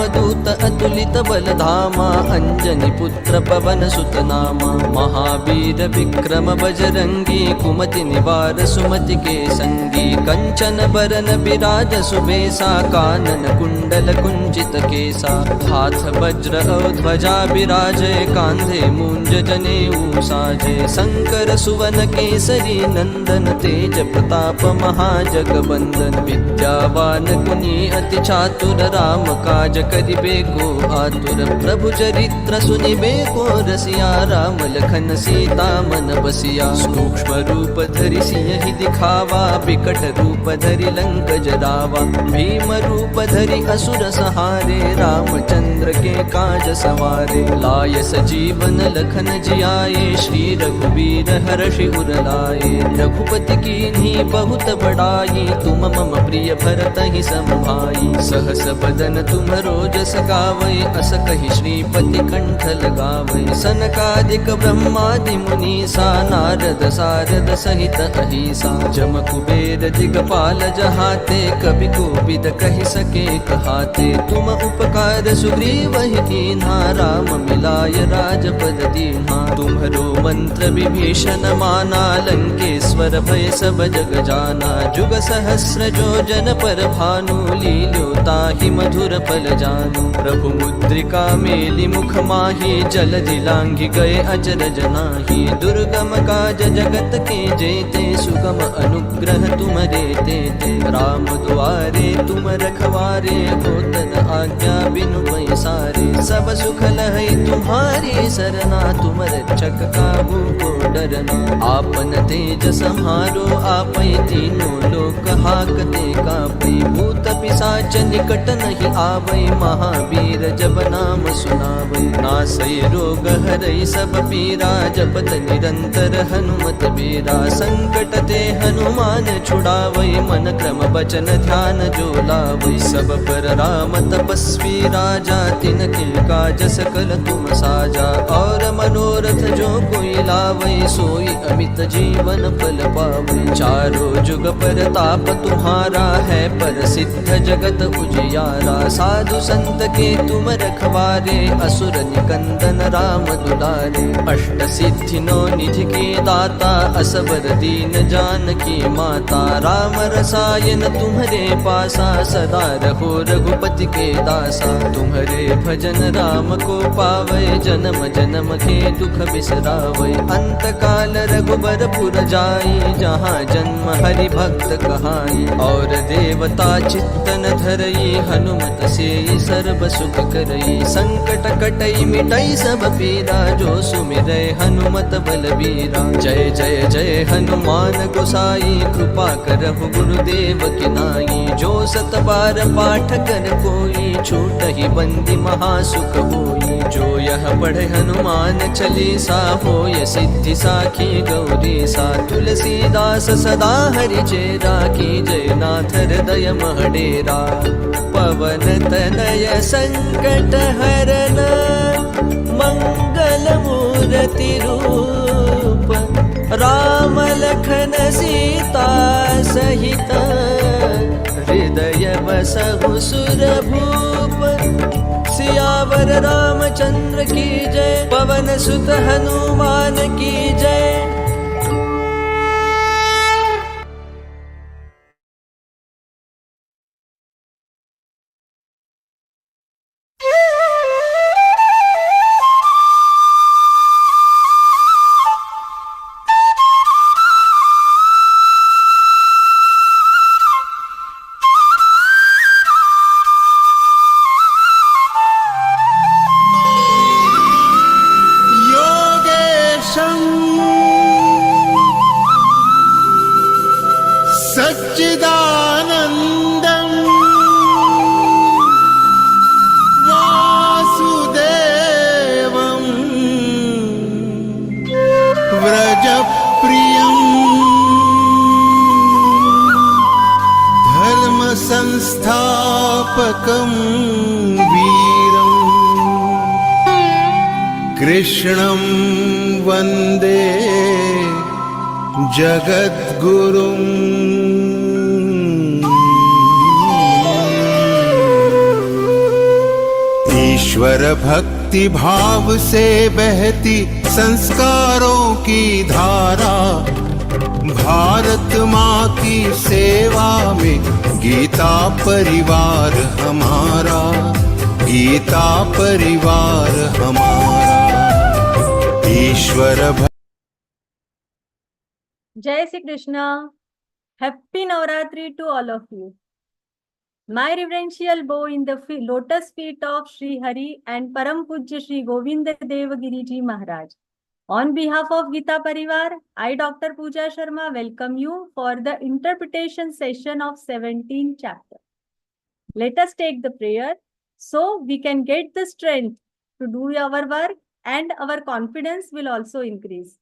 रामदूत अतुलित बलधामा, अंजनी पुत्र पवन सुत नामा। महावीर विक्रम बजरंगी, कुमति निवार सुमति के संगी। कंचन बरन विराज सुबेसा, कानन कुंडल कुंचित केसा। हाथ वज्र और ध्वजा विराजे, कांधे मूंज जनेऊ साजे। शंकर सुवन केसरी नंदन, तेज प्रताप महाजगबंदन। विद्यावान गुणी अति चातुर, राम काज करिबे को आतुर। प्रभु चरित्र सुनिबे को रसिया, राम लखन सीता मन बसिया। सूक्ष्म रूप धरि सिंह दिखावा, बिकट रूप धरि लंक जरावा। भीम रूप धरि असुर सहारे, रामचंद्र के काज सवारे। लाय सजीवन लखन जियाए, श्री रघुवीर हर्षि उर लाए। रघुपति कीन्ही बहुत बड़ाई, तुम मम प्रिय भरत ही सम भाई। सहस बदन तुम्हरो जस गावै, अस कहि श्रीपति कंठ लगावै। सनकादिक ब्रह्मादि मुनीसा, नारद सारद सहित अहिसा। जम कुबेर दिगपाल जहाते, कवि कोविद कहि सके कहाते। तुम उपकार सुग्रीवहि कीन्हा, राम मिलाय राजपद दीन्हा। तुम्हरो मंत्र विभीषण माना, लंकेश्वर भय सब जग जाना। जुग सहस्र जो जन पर भानु, लील्यो ताहि मधुर फल जानू। प्रभु मुद्रिका मेलि मुख माहि, जलधि लांघि गए अचरज नाहि। दुर्गम काज जगत के जेते, सुगम अनुग्रह तुमरे तेते। राम दुआरे तुम रखवारे, होत न आज्ञा बिनु पैसारे। सब सुख लहै तुम्हारी सरना, तुम रक्षक काहू को डरना। आपन तेज सम्हारो आपै, तीनों लोक हाकते कापै। भूत पिशाच निकट नहीं आवै, महावीर जब नाम सुनावै। नासै रोग हरै सब पीरा, जपत निरंतर हनुमत बीरा। संकट ते हनुमान छुड़ावै, मन क्रम बचन ध्यान जो लावै। सब पर राम तपस्वी राजा, तिनके काज सकल तुम साजा। और मनोरथ जो कोई लावै, सोई अमित जीवन फल पावै। चारों जुग परताप तुम्हारा है, प्रसिद्ध जगत उजियारा। साधु संत के तुम रखवारे, असुर निकंदन राम दुलारे। अष्ट सिद्धि नौ निधि के दाता, असबर दीन जानकी माता। राम रसायन तुम्हरे पासा, सदा रहो रघुपति के दासा। तुम्हरे भजन राम को पावै, जन्म जन्म के दुख बिसरावै। अंत काल रघुबर पुर जाई, जहाँ जन्म हरि भक्त कहाई। और देवता चित्तन धरई, हनुमत से सर्व सुख करई। संकट कटई मिटई सब पीरा, जो सुमिरै हनुमत बलबीरा। जय जय जय हनुमान गोसाई, कृपा करहु गुरुदेव की नाई। जो सत बार पाठ कर कोई, छूटहि बंदी महासुख होई। जो यह पढ़े हनुमान चालीसा, होय सिद्धि साखी गौरीसा। तुलसीदास सदा हरि चेरा, की जय नाथ हृदय महडेरा। पवन तनय संकट हरन, मंगल मूर्ति रूप। राम लखन सीता सहित, हृदय बसहु सुरभूप। सियावर रामचंद्र की जय, पवन सुत हनुमान की जय। सच्चिदानन्दं वासुदेवं व्रजप्रियं धर्मसंस्थापकं वीरं कृष्णं वन्दे जगद्गुरुं। ईश्वर भक्ति भाव से बहती संस्कारों की धारा, भारत माँ की सेवा में गीता परिवार हमारा, गीता परिवार हमारा। ईश्वर Jai Shri Krishna. Happy Navratri to all of you. My reverential bow in the lotus feet of Sri Hari and Param Pujya Sri Govinda Deva Giriji Maharaj. On behalf of GÍTA Pariwar, I, Dr. Pooja Sharma, welcome you for the interpretation session of 17th chapter. Let us take the prayer so we can get the strength to do our work and our confidence will also increase.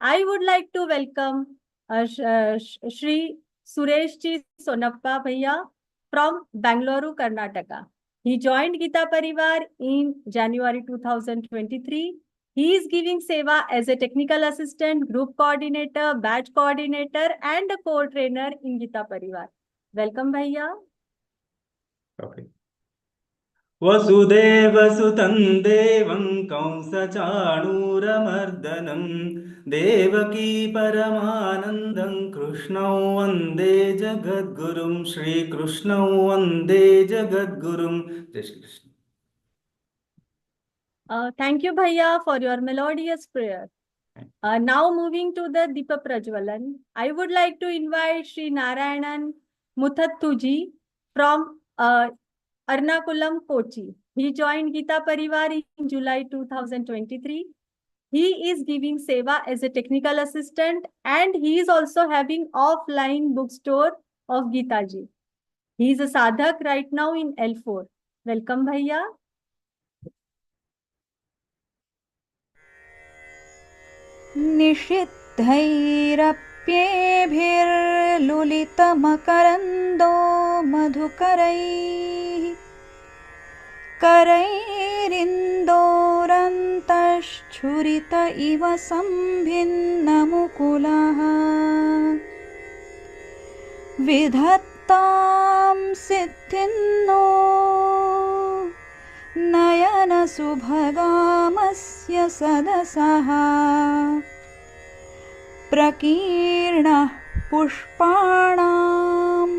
I would like to welcome Shri Sureshji Sonappa Bhaiya from Bangalore, Karnataka. He joined GÍTA Pariwar in January 2023. He is giving seva as a technical assistant, group coordinator, batch coordinator, and a core trainer in GÍTA Pariwar. Welcome, Bhaiya. Okay. वसुदेवसुतं देवं कंसचाणूरमर्दनं देवकी परमानन्दं कृष्णं वन्दे जगद्गुरुं श्रीकृष्णं वन्दे जगद्गुरुं। जय Shri Krishna. Thank you, Bhaiya, for your melodious prayer. Now moving to the Deepa Prajwalan, I would like to invite Sri Narayanan Muthattuji from Ernakulam, Kochi. He joined GÍTA Pariwar in July 2023. He is giving seva as a technical assistant and he is also having offline bookstore of Geeta Ji. He is a sadhak right now in L4. Welcome, Bhaiya. निषिद्धैरप्येभिर्लुलितमकरन्दो मधुकरैः करैरिन्दोरन्तश्छुरित इव सम्भिन्नमुकुलः विधत्तां सिद्धिन्नो नयनसुभगामस्य सदसः प्रकीर्णः पुष्पाणां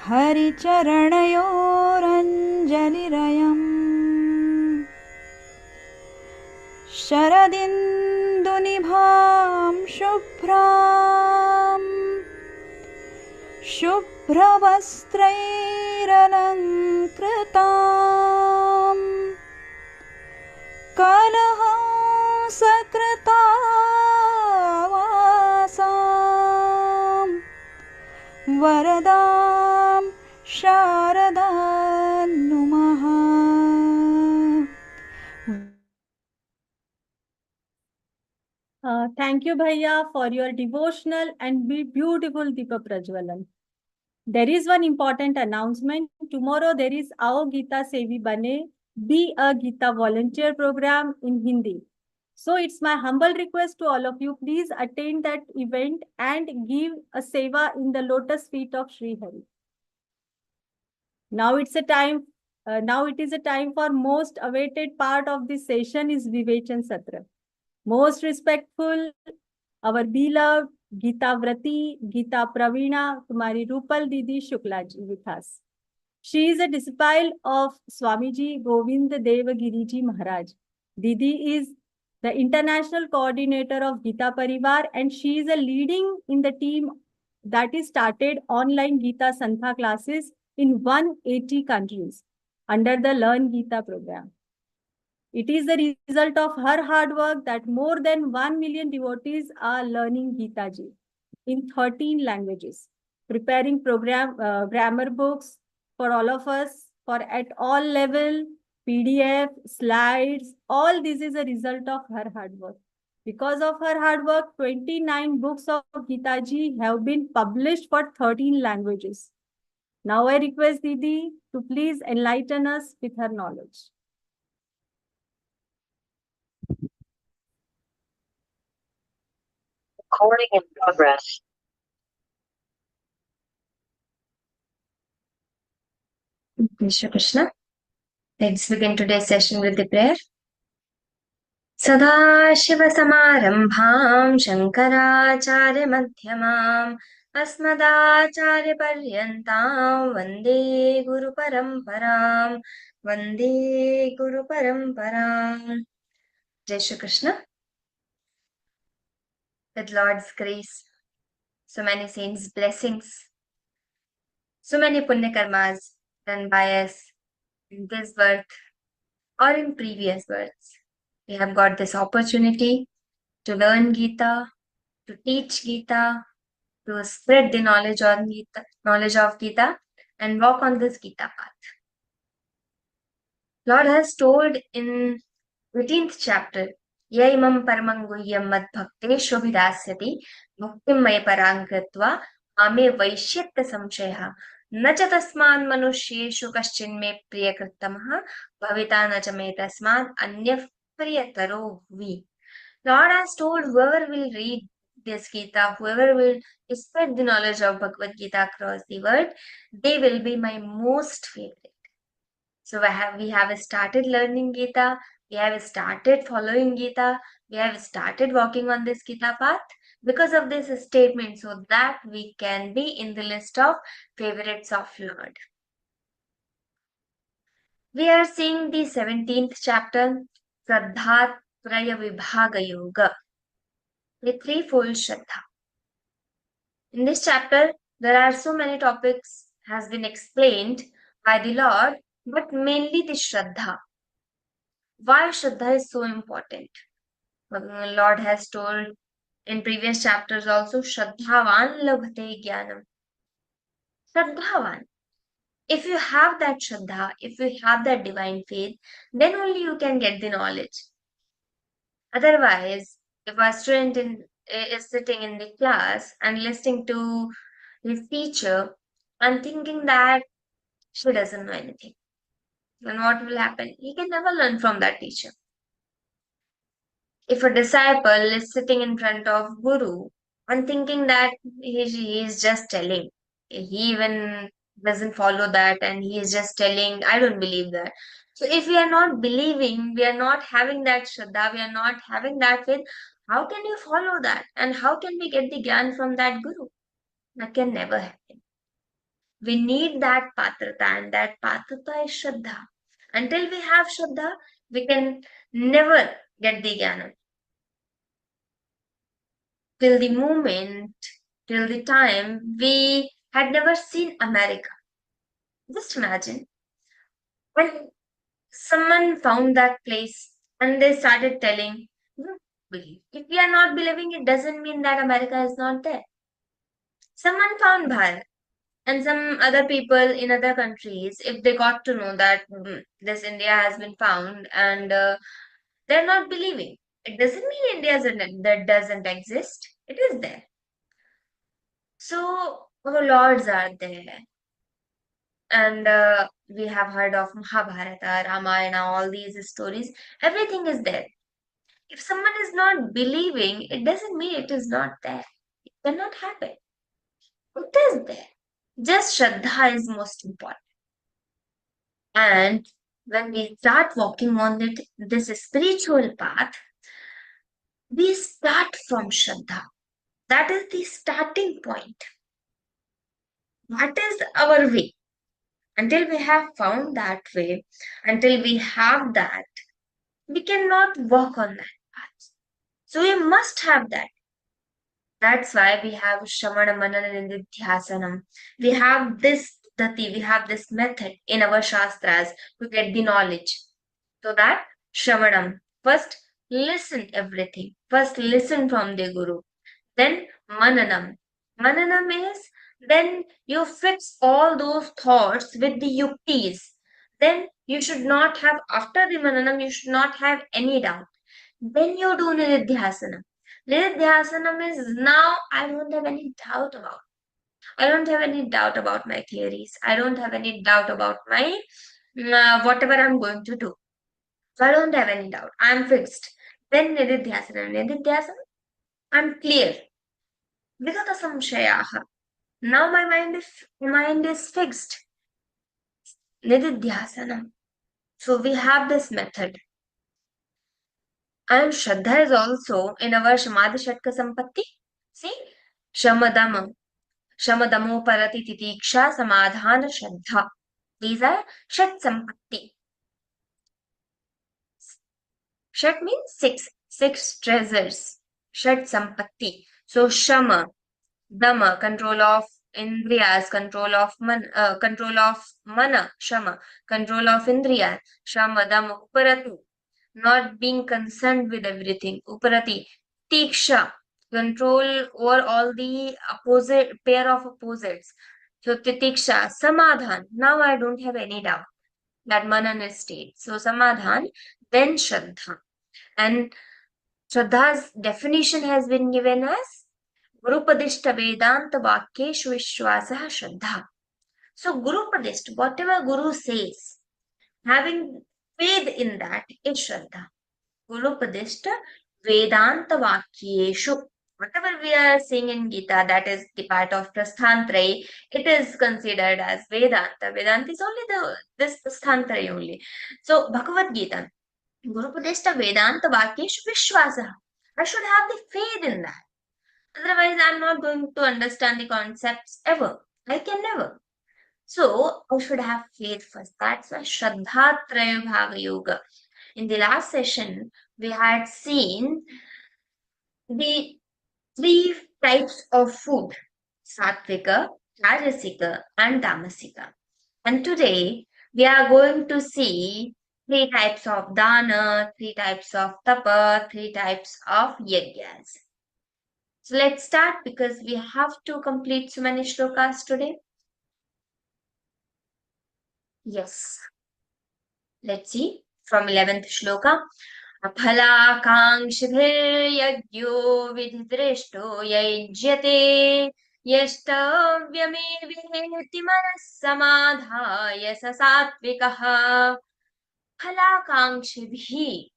हरिचरणयोरञ्जलिरयम् शरदिन्दुनिभां शुभ्रवस्त्रैरलङ्कृताम् कलहंसकृतावासां वरदां शारदां नुमः। Thank you, Bhaiya, for your devotional and beautiful Deepa Prajwalan. There is one important announcement. Tomorrow there is Aao Geeta Sevi Bane, Be a Geeta volunteer program in Hindi. So it's my humble request to all of you, please attend that event and give a seva in the lotus feet of Sri Hari. Now it is a time for most awaited part of this session is Vivechan Satra. Most respectful, our beloved Geeta Vrati, Geeta Pravina, Kumari Rupal Didi Shukla ji with us. She is a disciple of Swamiji Govinda Deva Giriji Maharaj. Didi is the international coordinator of GÍTA Pariwar and she is a leading in the team that is started online Geeta Santha classes in 180 countries under the Learngeeta program. It is the result of her hard work that more than 1 million devotees are learning Geeta Ji in 13 languages, preparing grammar books for all of us, for at all level, PDF, slides, all this is a result of her hard work. Because of her hard work, 29 books of Geeta Ji have been published for 13 languages. Now I request Didi to please enlighten us with her knowledge. Recording in progress. Shri Krishna. Let's begin today's session with the prayer. सदाशिवसमारम्भां शङ्कराचार्यमध्यमाम् अस्मदाचार्यपर्यन्तां वन्दे गुरुपरम्पराम् वन्दे गुरुपरम्पराम्. Jai Shri Krishna. With Lord's grace, so many saints' blessings, so many punya karmas done by us in this birth or in previous births. We have got this opportunity to learn Gita, to teach Gita, to spread the knowledge of Gita, and walk on this Gita path. Lord has told in 18th chapter, Yaimam paramanguhyam mad bhakte shobhidasyati bhaktim maya parangratva ame vaishyatya samshayah न च तस्मान् मनुष्येषु कश्चिन् मे प्रियकृतमः भविता न च मे तस्मात् अन्यः प्रियतरो भुवि. Lord has told whoever will read this Gita, whoever will spread the knowledge of Bhagavad Gita across the world, they will be my most favorite. So we have started learning Gita, we have started following Gita, we have started walking on this Gita path because of this statement, so that we can be in the list of favorites of Lord. We are seeing the 17th chapter, Shraddha Vibhaga Yoga, the threefold Shraddha. In this chapter, there are so many topics has been explained by the Lord, but mainly the Shraddha. Why Shraddha is so important? The Lord has told in previous chapters also, Shraddhavan labhate jnanam. Shraddhavan. If you have that Shraddha, if you have that divine faith, then only you can get the knowledge. Otherwise, if a student is sitting in the class and listening to his teacher and thinking that she doesn't know anything, then what will happen? He can never learn from that teacher. If a disciple is sitting in front of Guru and thinking that he is just telling, he even doesn't follow that and he is just telling, I don't believe that. So if we are not believing, we are not having that Shraddha, we are not having that faith, how can you follow that? And how can we get the Gyan from that Guru? That can never happen. We need that Patrata, and that Patrata is Shraddha. Until we have Shraddha, we can never get the Jnana. Till the moment, till the time, we had never seen America. Just imagine when someone found that place and they started telling, "Don't believe." If we are not believing, it doesn't mean that America is not there. Someone found Bharat, and some other people in other countries, if they got to know that this India has been found, and they're not believing, it doesn't mean India that doesn't exist. It is there. So our lords are there, and we have heard of Mahabharata, Ramayana, all these stories. Everything is there. If someone is not believing, it doesn't mean it is not there. It cannot happen. It is there. Just Shraddha is most important. And when we start walking on this spiritual path, we start from Shraddha. That is the starting point. What is our way? Until we have found that way, until we have that, we cannot walk on that path. So we must have that. That's why we have Shramana Manana Nididhyasanam. We have this dati, we have this method in our Shastras to get the knowledge. So that Shravanam, first listen everything. First listen from the Guru. Then Mananam. Mananam is then you fix all those thoughts with the yuktis. Then you should not have, after the Mananam, you should not have any doubt. Then you do Nididhyasanam. Nididhyasanam is now I don't have any doubt about. I don't have any doubt about my theories. I don't have any doubt about my whatever I'm going to do. So I don't have any doubt. I'm fixed. Then Nididhyasanam. Nididhyasanam, I'm clear. Vigata samshayaha. Now my mind is fixed. Nididhyasanam. So we have this method. And Shraddha is also in our Samadhi Shatka Sampatti. See? Shamadama. Shamadamo Parati Titiksha Samadhana Shraddha. These are Shat Sampatti. Shat means six. Six treasures. Shat Sampatti. So Shama, Dama, control of Indriyas, control of Mana, Shama, control of Indriyas, Shama, Dama, Uparati, not being concerned with everything, Uparati, Tiksha, control over all the opposite pair of opposites. So Titiksha, Samadhan, now I don't have any doubt that Manan is state. So Samadhan, then Shraddha. And Shraddha's definition has been given as Gurupadishta Vedanta Vakyeshu Vishwasaha Shraddha. So Gurupadishta, whatever Guru says, having faith in that is Shraddha. Gurupadishta Vedanta Vakyeshu. Whatever we are saying in Gita, that is the part of Prasthantrayi, it is considered as Vedanta. Vedanta is only this Prasthantrayi only. So Bhagavad Gita, Gurupadishta Vedanta Vakyeshu Vishwasaha. I should have the faith in that. Otherwise, I'm not going to understand the concepts ever. I can never. So, I should have faith first. That's why Shraddha Trayabhaga Yoga. In the last session, we had seen the three types of food, Sattvika, Rajasika, and Tamasika. And today, we are going to see three types of dana, three types of tapa, three types of yajnas. So let's start because we have to complete so many shlokas today. Yes. Let's see from 11th shloka. Aphalakaṅkṣibhir-yajño vidhidrishto yajyate yashtavyame-veheti manas-samadhāya sa sattvikaḥ. Aphalakaṅkṣibhir.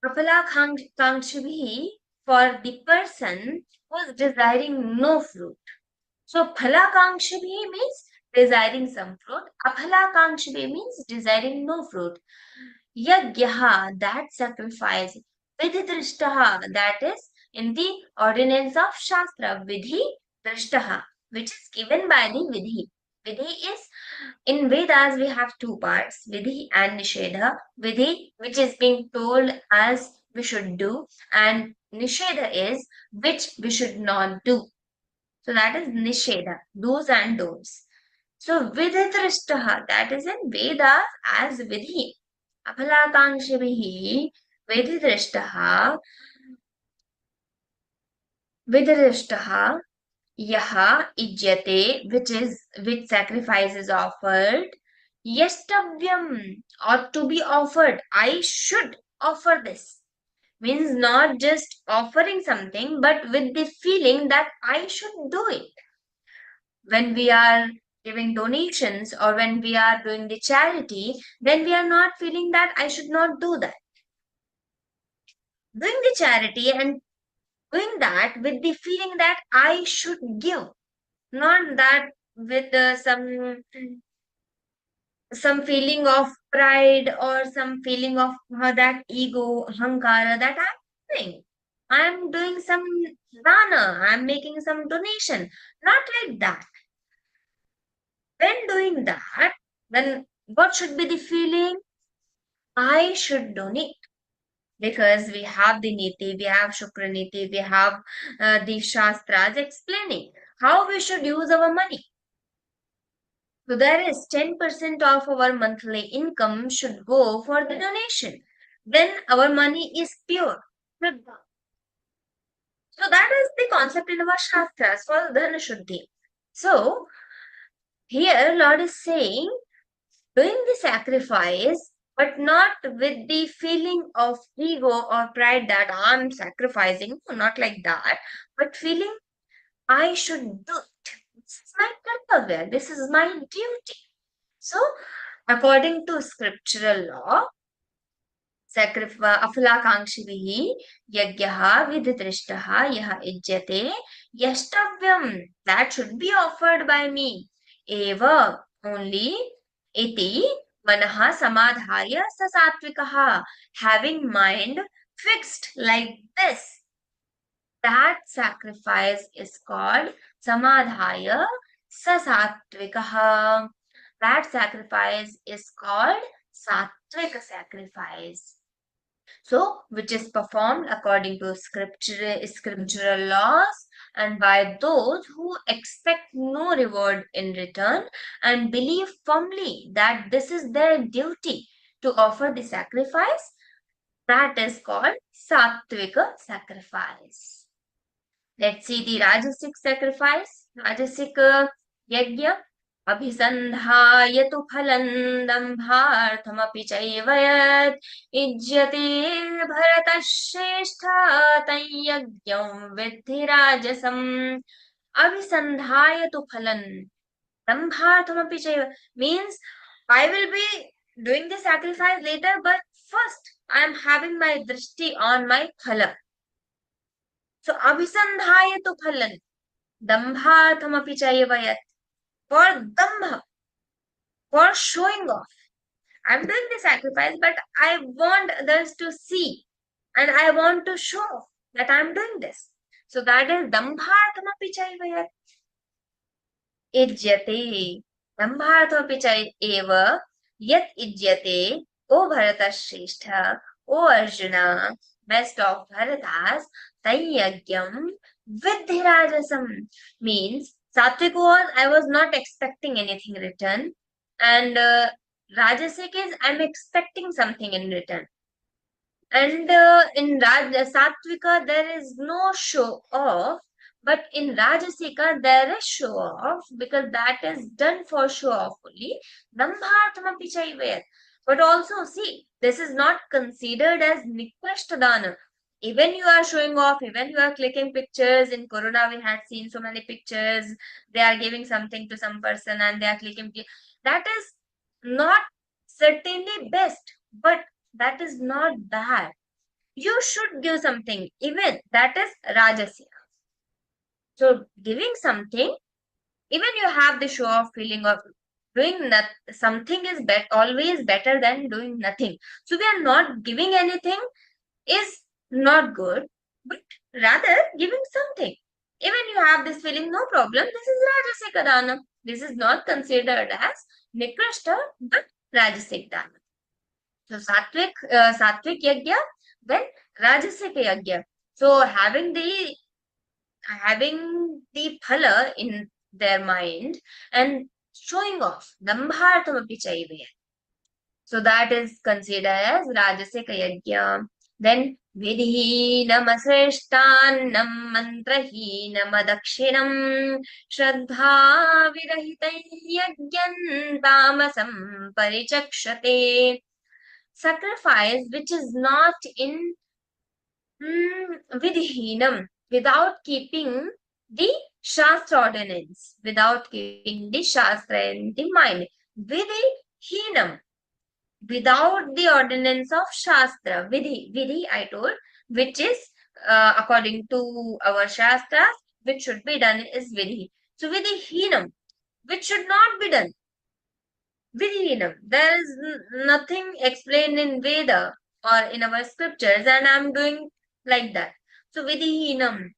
Aphalakaṅkṣibhir, for the person who is desiring no fruit. So phalakaṅkṣibhir means desiring some fruit. Aphalakaṅkṣibhir means desiring no fruit. Yajñah, that sacrifice. Vidhi-drishtaha, that is in the ordinance of Shastra. Vidhi-drishtaha, which is given by the Vidhi. Vidhi is, in Vedas we have two parts, Vidhi and Nishedha. Vidhi, which is being told as we should do, and Nishedha is which we should not do. So that is Nishedha, do's and don'ts. So Vidhi-drishtaha, that is in Vedas as Vidhi. Aphalakaṅkṣibhih Vidhi-drishtaha yaha ijyate, which sacrifice is offered. Yashtavyam, ought to be offered. I should offer this. Means not just offering something, but with the feeling that I should do it. When we are giving donations or when we are doing the charity, then we are not feeling that I should not do that. Doing the charity and doing that with the feeling that I should give, not that with some feeling of pride or some feeling of that ego, ahankara, that I'm doing some dana, I'm making some donation, not like that. When doing that, then what should be the feeling? I should donate. Because we have the Niti, we have Shukla Niti, we have the Shastras explaining how we should use our money. So there is 10% of our monthly income should go for the donation. Then our money is pure. So that is the concept in our Shastras for Dhana Shuddhi. So here Lord is saying, doing the sacrifice, but not with the feeling of ego or pride that I'm sacrificing, not like that, but feeling I should do it. This is my kartavya, this is my duty. So, according to scriptural law, Aphalakaṅkṣibhih yajñah vidhi-drishtaha yaha ijyate yashtavyam, that should be offered by me. Eva, only, iti, Manaha samadhaya sa satvikaha. Having mind fixed like this. That sacrifice is called samadhaya sa satvikaha. That sacrifice is called satvika sacrifice. So, which is performed according to scriptural laws and by those who expect no reward in return and believe firmly that this is their duty to offer the sacrifice, that is called sattvika sacrifice. Let's see the Rajasic sacrifice. Rajasic yajna. अभिसन्धाय तु फलं दम्भार्थमपि चैव यत् इज्यते भरतः श्रेष्ठ तयज्ञं विद्धि राजसम्. अभिसन्धाय तु फलं दम्भार्थमपि चैव means I will be doing the sacrifice later, but first I am having my drishti on my phala. So abhisandhaya tu phalan dambharthamapi chaiva yat. For dambha, for showing off. I'm doing the sacrifice, but I want others to see and I want to show off that I'm doing this. So that is dambharthamapi chaiva yat. Ijyate. Dambharthamapi chaiva yat ijyate. O Bharata Shrestha, O Arjuna, best of Bharatas, Tayagyam Viddhi Rajasam means Satvik was I was not expecting anything in return, and Rajasic is I'm expecting something in return. And in Sattvika there is no show off, but in Rajasika there is show off because that is done for show off only. Dambharthamapi chaiva. But also see, this is not considered as Niklashtadana. Even you are showing off, even you are clicking pictures. In Corona, we had seen so many pictures. They are giving something to some person and they are clicking. That is not certainly best, but that is not bad. You should give something, even that is Rajasika. So giving something, even you have the show off feeling of doing something is always better than doing nothing. So we are not giving anything is not good, but rather giving something. Even you have this feeling, no problem, this is Rajasika Dana. This is not considered as Nikrishta, but Rajasik Dana. So Satvik Yajna, then Rajasik Yajna. So having the phala in their mind and showing off, dambharthamapi chaiva. So that is considered as Rajasika Yajna. Then Vidhinam asreshtanam mantrahinam adakshinam shraddha virahitam yajnam tamasam parichakshate. Sacrifice which is not in vidhinam, without keeping the Shastra ordinance, without keeping the Shastra in the mind. Vidhinam, without the ordinance of Shastra. Vidhi I told, which is according to our Shastras, which should be done is Vidhi. So Vidhinam, which should not be done. Vidhinam, there is nothing explained in Veda or in our scriptures, and I'm doing like that. So Vidhinam.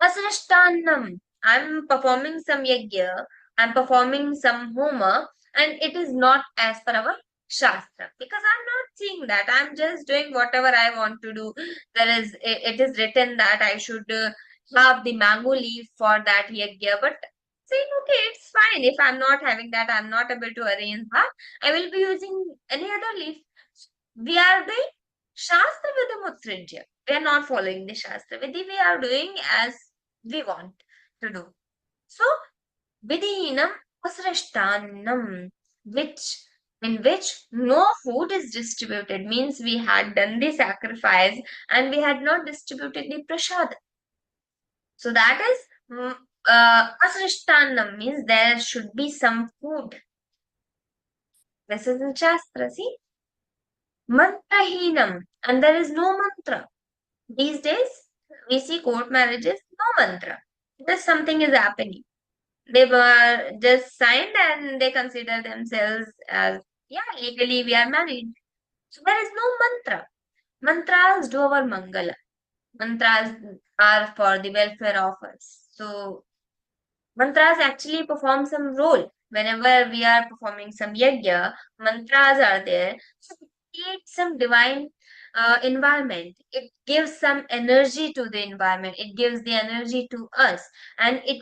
Asrishtanam, I'm performing some yajna, I'm performing some homa, and it is not as per our Shastra. Because I'm not seeing that. I'm just doing whatever I want to do. It is written that I should have the mango leaf for that yajna, but saying, okay, it's fine. If I'm not having that, I'm not able to arrange that, I will be using any other leaf. We are doing Shastra Vidhamutsrijya. We are not following the Shastra Vidhi. We are doing as we want to do. So, Vidhinam Asrashtanam, in which no food is distributed, means we had done the sacrifice and we had not distributed the prasad. So that is Asrashtanam, means there should be some food. This is in Shastra, see? Mantrahinam, and there is no mantra. These days, we see court marriages, no mantra. Just something is happening. They were just signed and they consider themselves as Yeah, legally we are married. So there is no mantra. Mantras do our mangala. Mantras are for the welfare of us. So mantras actually perform some role. Whenever we are performing some yajna, mantras are there. So it creates some divine environment. It gives some energy to the environment. It gives the energy to us, and it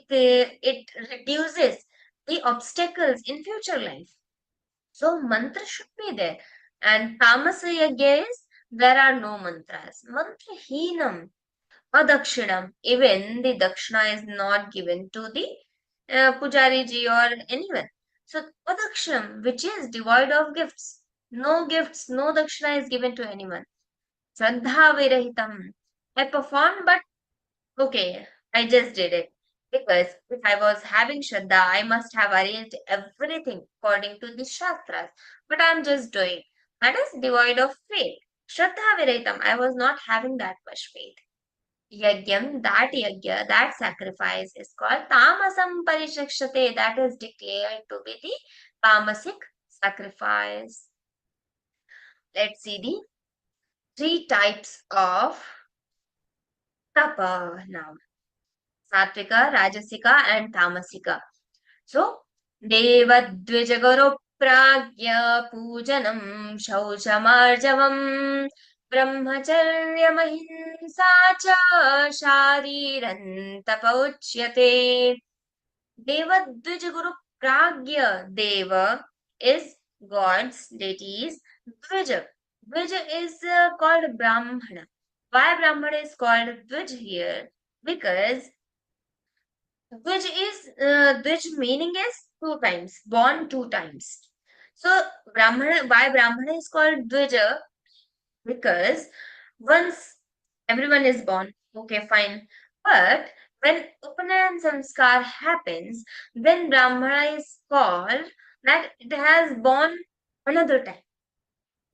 reduces the obstacles in future life. So mantra should be there. And tamasa yajna is there are no mantras. Mantra heenam. Adakshinam. Even the dakshina is not given to the pujari ji or anyone. So adakshinam, which is devoid of gifts. No gifts, no dakshina is given to anyone. Shraddha virahitam. I performed, but okay, I just did it. Because if I was having Shraddha, I must have arranged everything according to the Shastras. But I'm just doing. That is devoid of faith. Shraddha virahitam. I was not having that much faith. Yagyam, that yagya, that sacrifice is called tamasam parishakshate, that is declared to be the tamasic sacrifice. Let's see the three types of tapa now. Satvika, Rajasika and Tamasika. So, Devadvijaguru pragya pujanam shauchamarjavam brahmacharyamahimsa cha shariran tapauchyate. Devadvijaguru pragya. Deva is gods, deities. Dvija. Dvija is called Brahmana. Why Brahmana is called Dvij here? Because Dvij meaning is two times, born two times. So Brahmana, why Brahmana is called Dvija? Because once everyone is born, okay, fine. But when Upanayana Samskar happens, then Brahmana is called that it has born another time.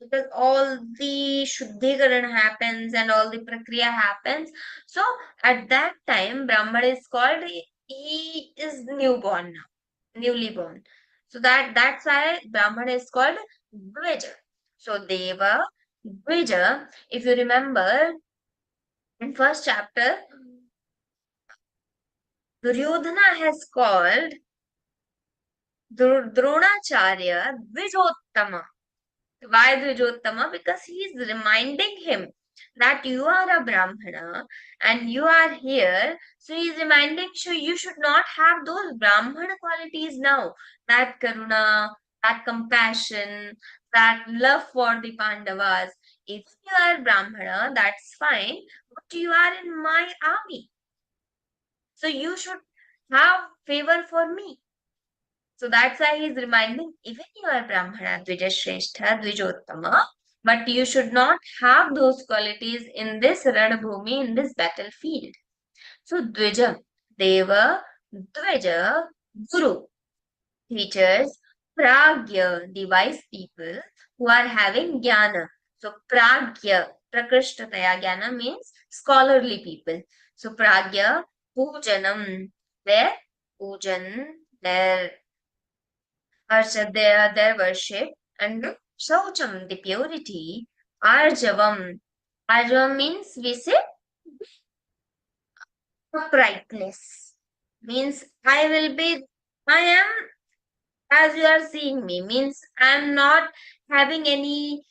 Because all the Shuddhikaran happens and all the Prakriya happens. So at that time, Brahmana is called, he is newborn now, newly born. So that's why Brahmana is called Dvija. So Deva, Dvija, if you remember, in first chapter, Duryodhana has called Dronacharya Dvijottama. Why Dvijottama? Because he is reminding him that you are a Brahmana and you are here. So he is reminding you should not have those Brahmana qualities now. That Karuna, that compassion, that love for the Pandavas. If you are Brahmana, that's fine, but you are in my army. So you should have favor for me. So that's why he is reminding, even you are Brahmana, Dvijashrestha, Dvijottama, but you should not have those qualities in this Ranabhumi, in this battlefield. So Dvija, Deva, Dvija, Guru, teachers, Pragya, the wise people who are having Jnana. So Pragya, Prakrishtaya Jnana means scholarly people. So Pragya, Pujanam, their Pujan, their their worship, and Shaucham, the purity, Arjavam. Arjavam means we say uprightness. Means I am as you are seeing me. Means I am not having any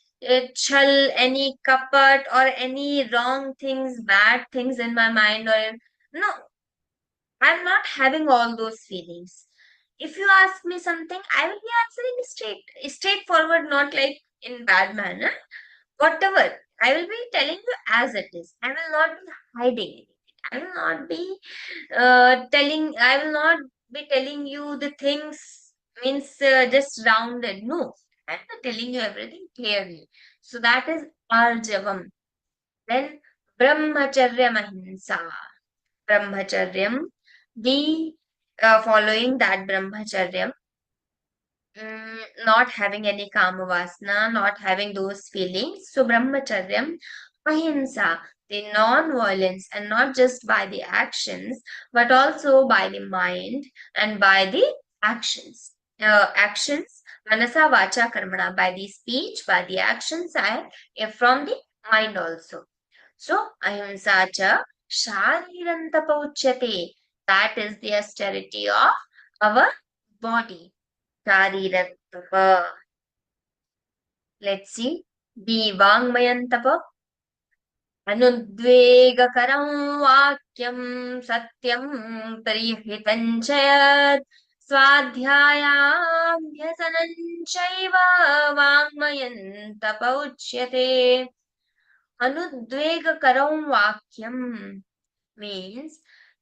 chal, any kapat, or any wrong things, bad things in my mind, or no, I'm not having all those feelings. If you ask me something, I will be answering straightforward, not like in bad manner. Whatever, I will be telling you as it is. I will not be hiding anything. I will not be I will not be telling you the things means just rounded. No, I will be telling you everything clearly. So that is Arjavam. Then Brahmacharya Mahimsa. Brahmacharyam, we following that brahmacharya, not having any kama vasana, not having those feelings. So brahmacharyam, ahimsa, the non-violence, and not just by the actions, but also by the mind and by the actions. Actions Manasa vacha karmana, by the speech, by the actions, and from the mind also. So, ahimsa cha sharirantapa uchyate. That is the austerity of our body. Sharirantapa. Let's see. The vangmayantapa. अनुद्वेगकरं वाक्यं सत्यं परिहितं च यत् स्वाध्यायाभ्यसनं चैव वाङ्मयं तप उच्यते. Anudvegakaram vakyam means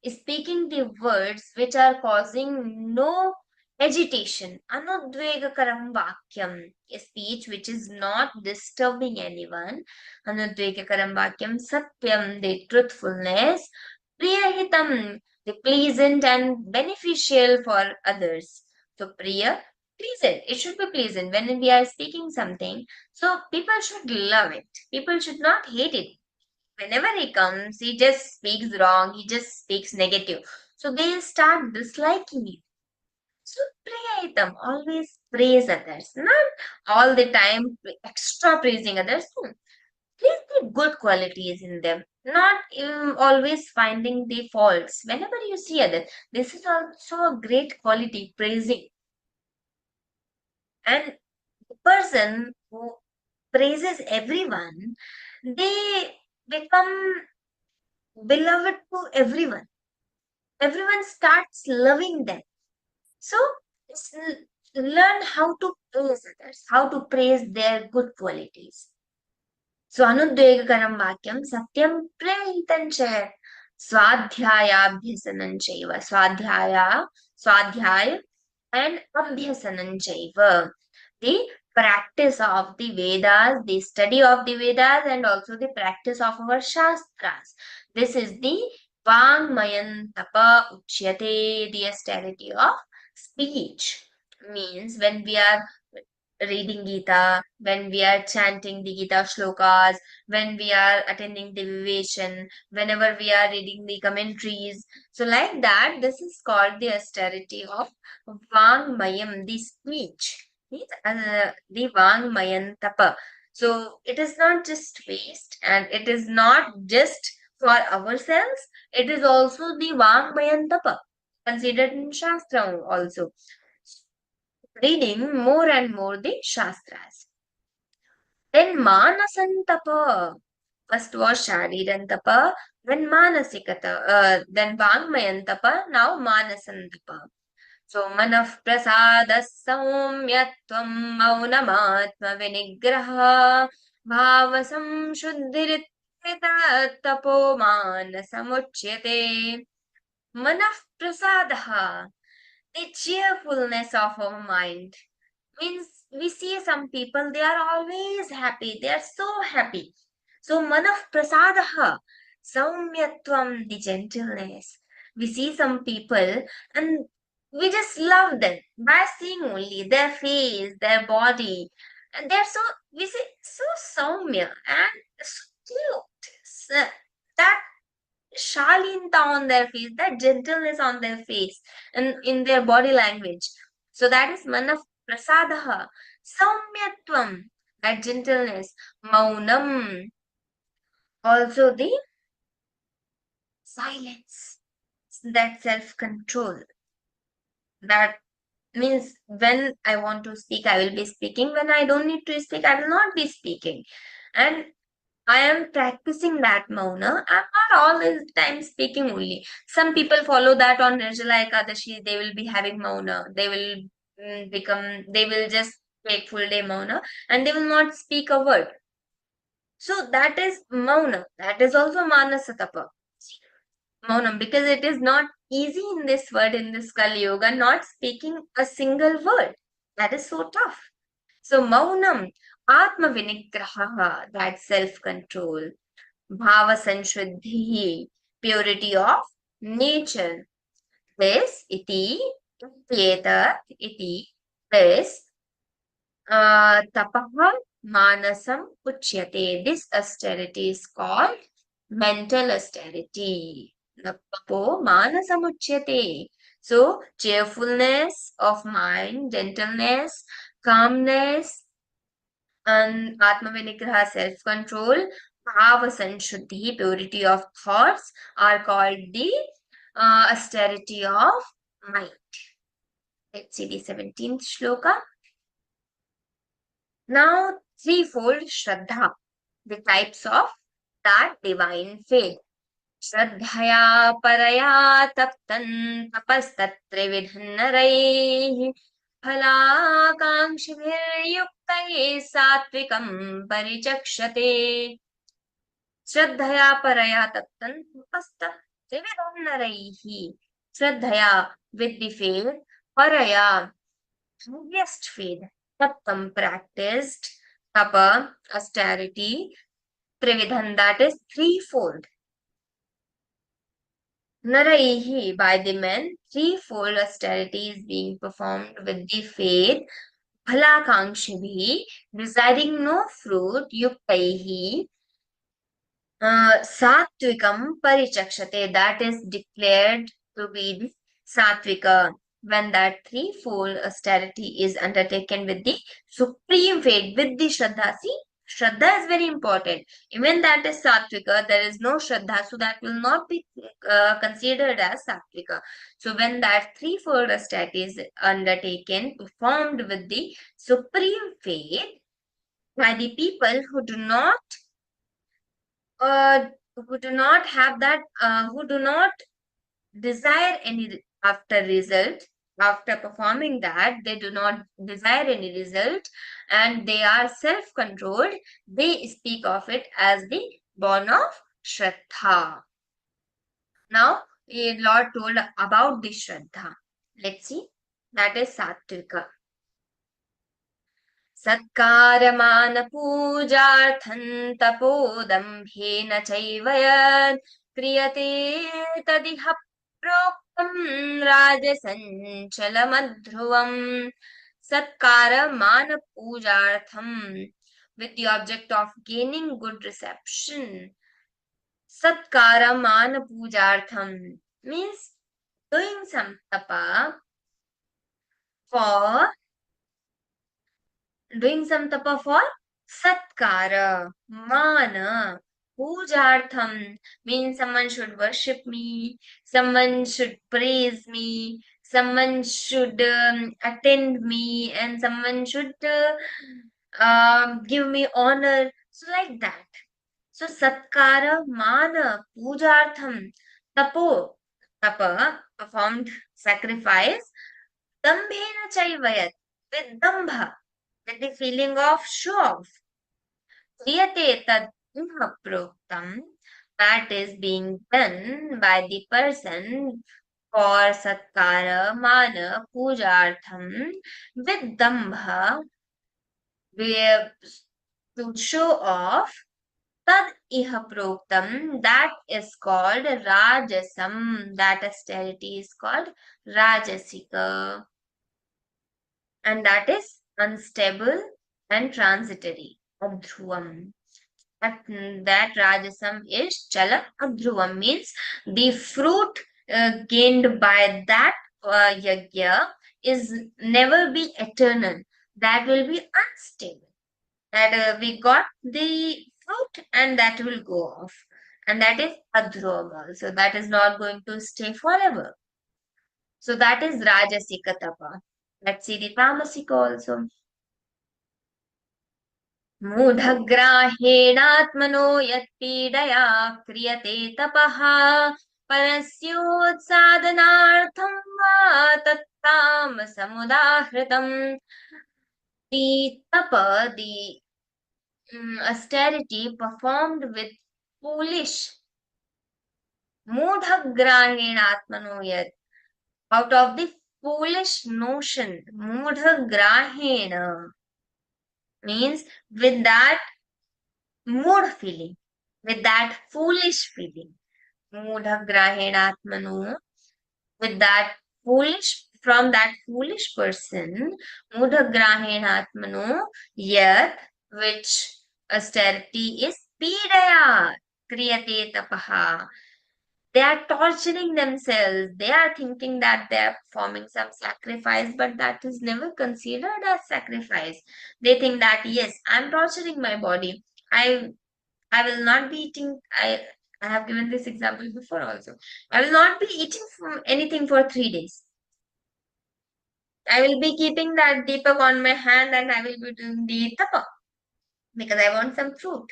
speaking the words which are causing no agitation. Anudvegakaram vakyam, a speech which is not disturbing anyone. Anudvegakaram vakyam satyam, the truthfulness. Priyahitam, the pleasant and beneficial for others. So priya, pleasant, it should be pleasant when we are speaking something. So people should love it. People should not hate it. Whenever he comes, he just speaks wrong, he just speaks negative. So they start disliking it. So prayitam, always praise others, not all the time extra praising others. No. Praise the good qualities in them, not always finding the faults. Whenever you see others, this is also a great quality, praising. And the person who praises everyone, they become beloved to everyone. Everyone starts loving them. So learn how to praise others, how to praise their good qualities. So anudvegakaram vakyam satyam prahitam cha swadhyaya abhyasanam chaiva. Swadhyaya and abhyasanam chaiva. The practice of the Vedas, the study of the Vedas, and also the practice of our Shastras. This is the Vangmayan Tapa Uchyate, the austerity of speech. Means when we are reading Gita, when we are chanting the Gita shlokas, when we are attending the Vivation, whenever we are reading the commentaries. So like that, this is called the austerity of Vangmayam, the speech. The Vangmayan Tapa. So it is not just waste, and it is not just for ourselves, it is also the Vangmayan Tapa, considered in Shastra also. Reading more and more the Shastras. Then Manasantapa. First was Sharirantapa, then Manasikata, then Vangmayantapa, now Manasantapa. So Manaf Prasada Saumyatvam Maunamatma Vinigraha Bhavasam Shuddhiritrita Tapo Manasamuchyate. Manaf Prasadaha, the cheerfulness of our mind. Means we see some people, they are always happy, they are so happy. So Manaf Prasadaha, Saumyatvam, the gentleness. We see some people and we just love them by seeing only their face, their body. And they're so, we say, so Saumya and so cute. So, that shalinta on their face, that gentleness on their face and in their body language. So that is Manaf Prasadaha. Saumyatvam, that gentleness. Maunam, also the silence, that self-control. That means when I want to speak, I will be speaking. When I don't need to speak, I will not be speaking. And I am practicing that mauna. I'm not all the time speaking only. Some people follow that on Nirjala Ekadashi. They will be having mauna. They will they will just take full day mauna and they will not speak a word. So that is mauna. That is also manasatapa. Maunam, because it is not easy in this word, in this Kali Yoga, not speaking a single word. That is so tough. So maunam, atma vinigraha, that self-control. Bhava sanshuddhi, purity of nature. This, iti, iti, this, tapaha manasam uchyate. This austerity is called mental austerity. Tapo manasam uchyate. So, cheerfulness of mind, gentleness, calmness, and Atma Vinigraha, self-control, Bhava Sanshuddhi, purity of thoughts, are called the austerity of mind. Let's see the 17th shloka. Now, threefold Shraddha, the types of that divine faith. Shraddhaya paraya taptan tapastatrividhannarai फलाकांक्षिभिर्युक्तये सात्विकं परिचक्षते. Shraddhaya paraya taptan tapastatrividhannarai. Shraddhaya, with the faith, paraya, highest faith, taptam, practiced, tapa, austerity, trividhan, that is threefold. Naraihi, by the men, threefold austerity is being performed with the faith. Phalakangshibi, desiring no fruit, yuktaihi, satvikam parichakshate, that is declared to be the satvika. When that threefold austerity is undertaken with the supreme faith, with the shraddha. See, shraddha is very important. Even that is sattvika, there is no shraddha, so that will not be considered as sattvika. So when that threefold austerity is undertaken, performed with the supreme faith by the people who do not have that, who do not desire any after result. After performing that, they do not desire any result and they are self-controlled. They speak of it as the born of Shraddha. Now, Lord told about the Shraddha. Let's see. That is Sattvika. Satkaramaana poojarthan tapodambhena chaiva kriyate tadiha प्रोक्तम राजसंचलमध्रुवम. Satkara mana pujartham, with the object of gaining good reception. Satkara mana pujartham means doing some tapa for satkara. Mana pujartham means someone should worship me, someone should praise me, someone should attend me, and someone should give me honor. So like that. So satkara, mana, pujartham, tapo, tapa, performed sacrifice, dambhena chaivayat, with dambha, with the feeling of show off. Kriyate tad proktam, that is being done by the person for satkara, mana, pujartham, with dambha, to show off. Tad iha proktam, that is called rajasam, that austerity is called rajasika, and that is unstable and transitory. Adhruvam. That rajasam is chala. Adhruvam means the fruit gained by that yajna is never be eternal. That will be unstable. That we got the fruit and that will go off. And that is adhruvam also. That is not going to stay forever. So that is rajasika tapa. Let's see the tamasika also. मूढग्राहेणात्मनो यत्पीडया क्रियते तपः परस्योत्सादनार्थं वा तत्तामसमुदाहृतम्. The tapa, the austerity performed with foolish, मूढग्राहेणात्मनो यत्, out of the foolish notion, मूढग्राहेण means with that mood feeling, with that foolish feeling. Mudhagrahenatmanu, with that foolish, from that foolish person, Mudhagrahenatmanu, yet which austerity is pidaya, kriyate tapaha, They are torturing themselves. They are thinking that they are performing some sacrifice, but that is never considered as sacrifice. They think that yes, I'm torturing my body. I will not be eating. I have given this example before also. I will not be eating anything for 3 days. I will be keeping that deepak on my hand and I will be doing the tapa because I want some fruit.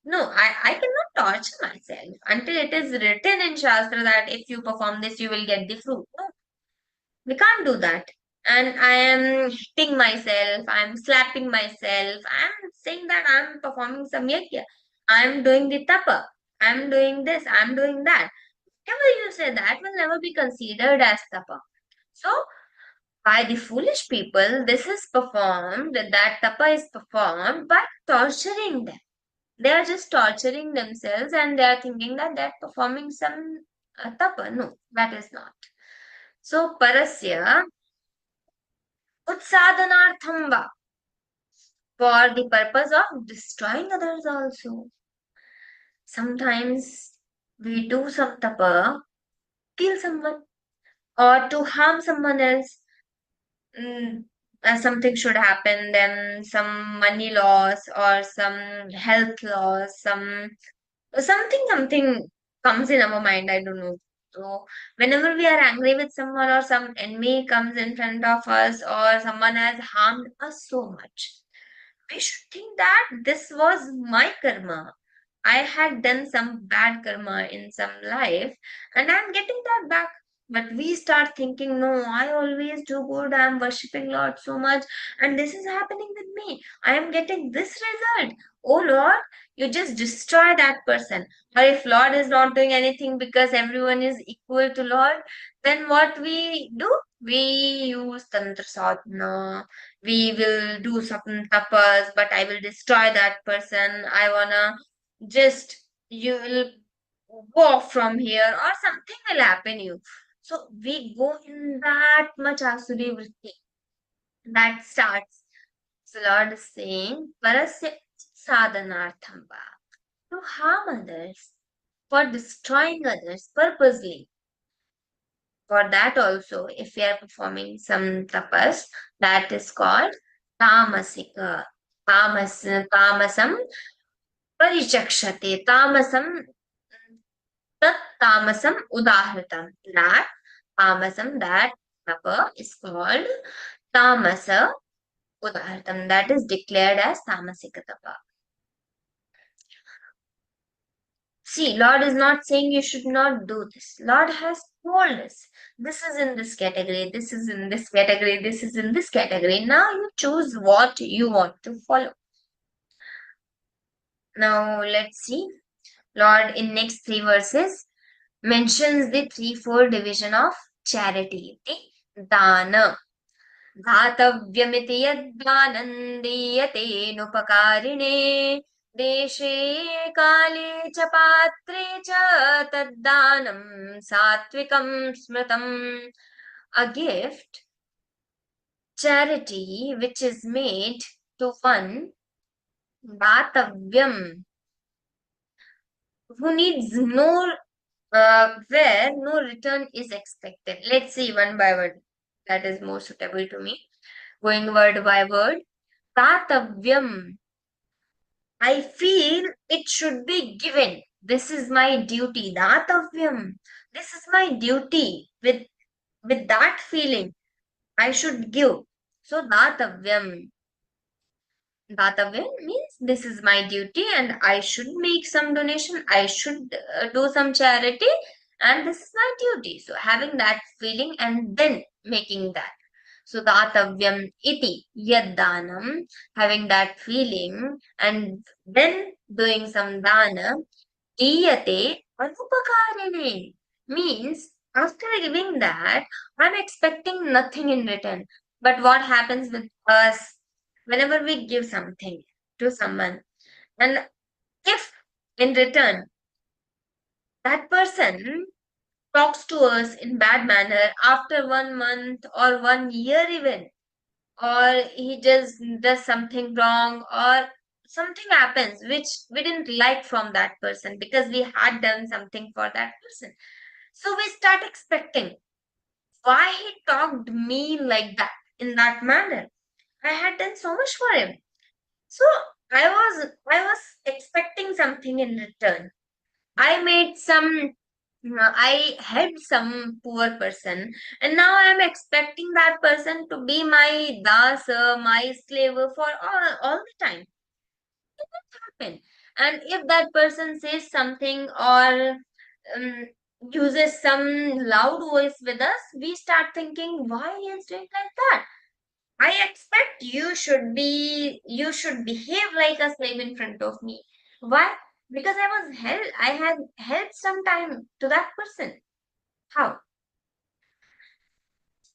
No, I cannot torture myself until it is written in Shastra that if you perform this, you will get the fruit. No, we can't do that. And I am hitting myself, I'm slapping myself, I'm saying that I'm performing some yajna. I'm doing the tapa, I'm doing this, I'm doing that. Whatever you say, that will never be considered as tapa. So, by the foolish people, this is performed, that tapa is performed by torturing them. They are just torturing themselves and they are thinking that they're performing some tapa. No, that is not. So, parasya utsadanartham va, for the purpose of destroying others also. Sometimes we do some tapa, kill someone, or to harm someone else. Something should happen, then some money loss or some health loss, something comes in our mind, I don't know. So whenever we are angry with someone or some enemy comes in front of us or someone has harmed us so much, we should think that this was my karma. I had done some bad karma in some life and I'm getting that back. But we start thinking, no, I always do good. I'm worshipping Lord so much, and this is happening with me. I am getting this result. Oh Lord, you just destroy that person. Or if Lord is not doing anything because everyone is equal to Lord, then what we do? We use Tantra Sadhana. We will do some tapas, but I will destroy that person. I wanna just, you will go off from here, or something will happen you. So we go in that much asuri vritti. That starts. So Lord is saying, Parasya sadhanartham va, to harm others, for destroying others purposely. For that also, if we are performing some tapas, that is called tamasika. Tamasam parichakshate. Tat tamasam udahritam. That tamasam, that tapa is called tamasa udahritam. That is declared as tamasika tapa. See, Lord is not saying you should not do this. Lord has told us this is in this category, this is in this category, this is in this category. Now you choose what you want to follow. Now let's see. Lord in next 3 verses mentions the threefold division of charity. The dana. धातव्यमिति यद्दानं दीयतेनुपकारिणे देशे काले च पात्रे च तद्दानं सात्विकं स्मृतम्. A gift, charity which is made to one, datavyam, who needs where no return is expected. Let's see one by one. That is more suitable to me. Going word by word. Datavyam. I feel it should be given. This is my duty. Datavyam. This is my duty. With that feeling, I should give. So datavyam. Datavyam means this is my duty and I should make some donation. I should do some charity and this is my duty. So having that feeling and then making that. So datavyam iti yaddanam, having that feeling and then doing some dana. Diyate anupakarine means after giving that, I'm expecting nothing in return. But what happens with us whenever we give something to someone, and if in return that person talks to us in bad manner after 1 month or 1 year even, or he just does something wrong, or something happens which we didn't like from that person because we had done something for that person. So we start expecting why he talked me like that in that manner. I had done so much for him. So I was expecting something in return. I helped some poor person, and now I'm expecting that person to be my dasa, my slave for all the time. It won't happen. And if that person says something or um, uses some loud voice with us, we start thinking, why he is doing like that? I expect you should behave like a slave in front of me. Why? Because I had helped some time to that person. How?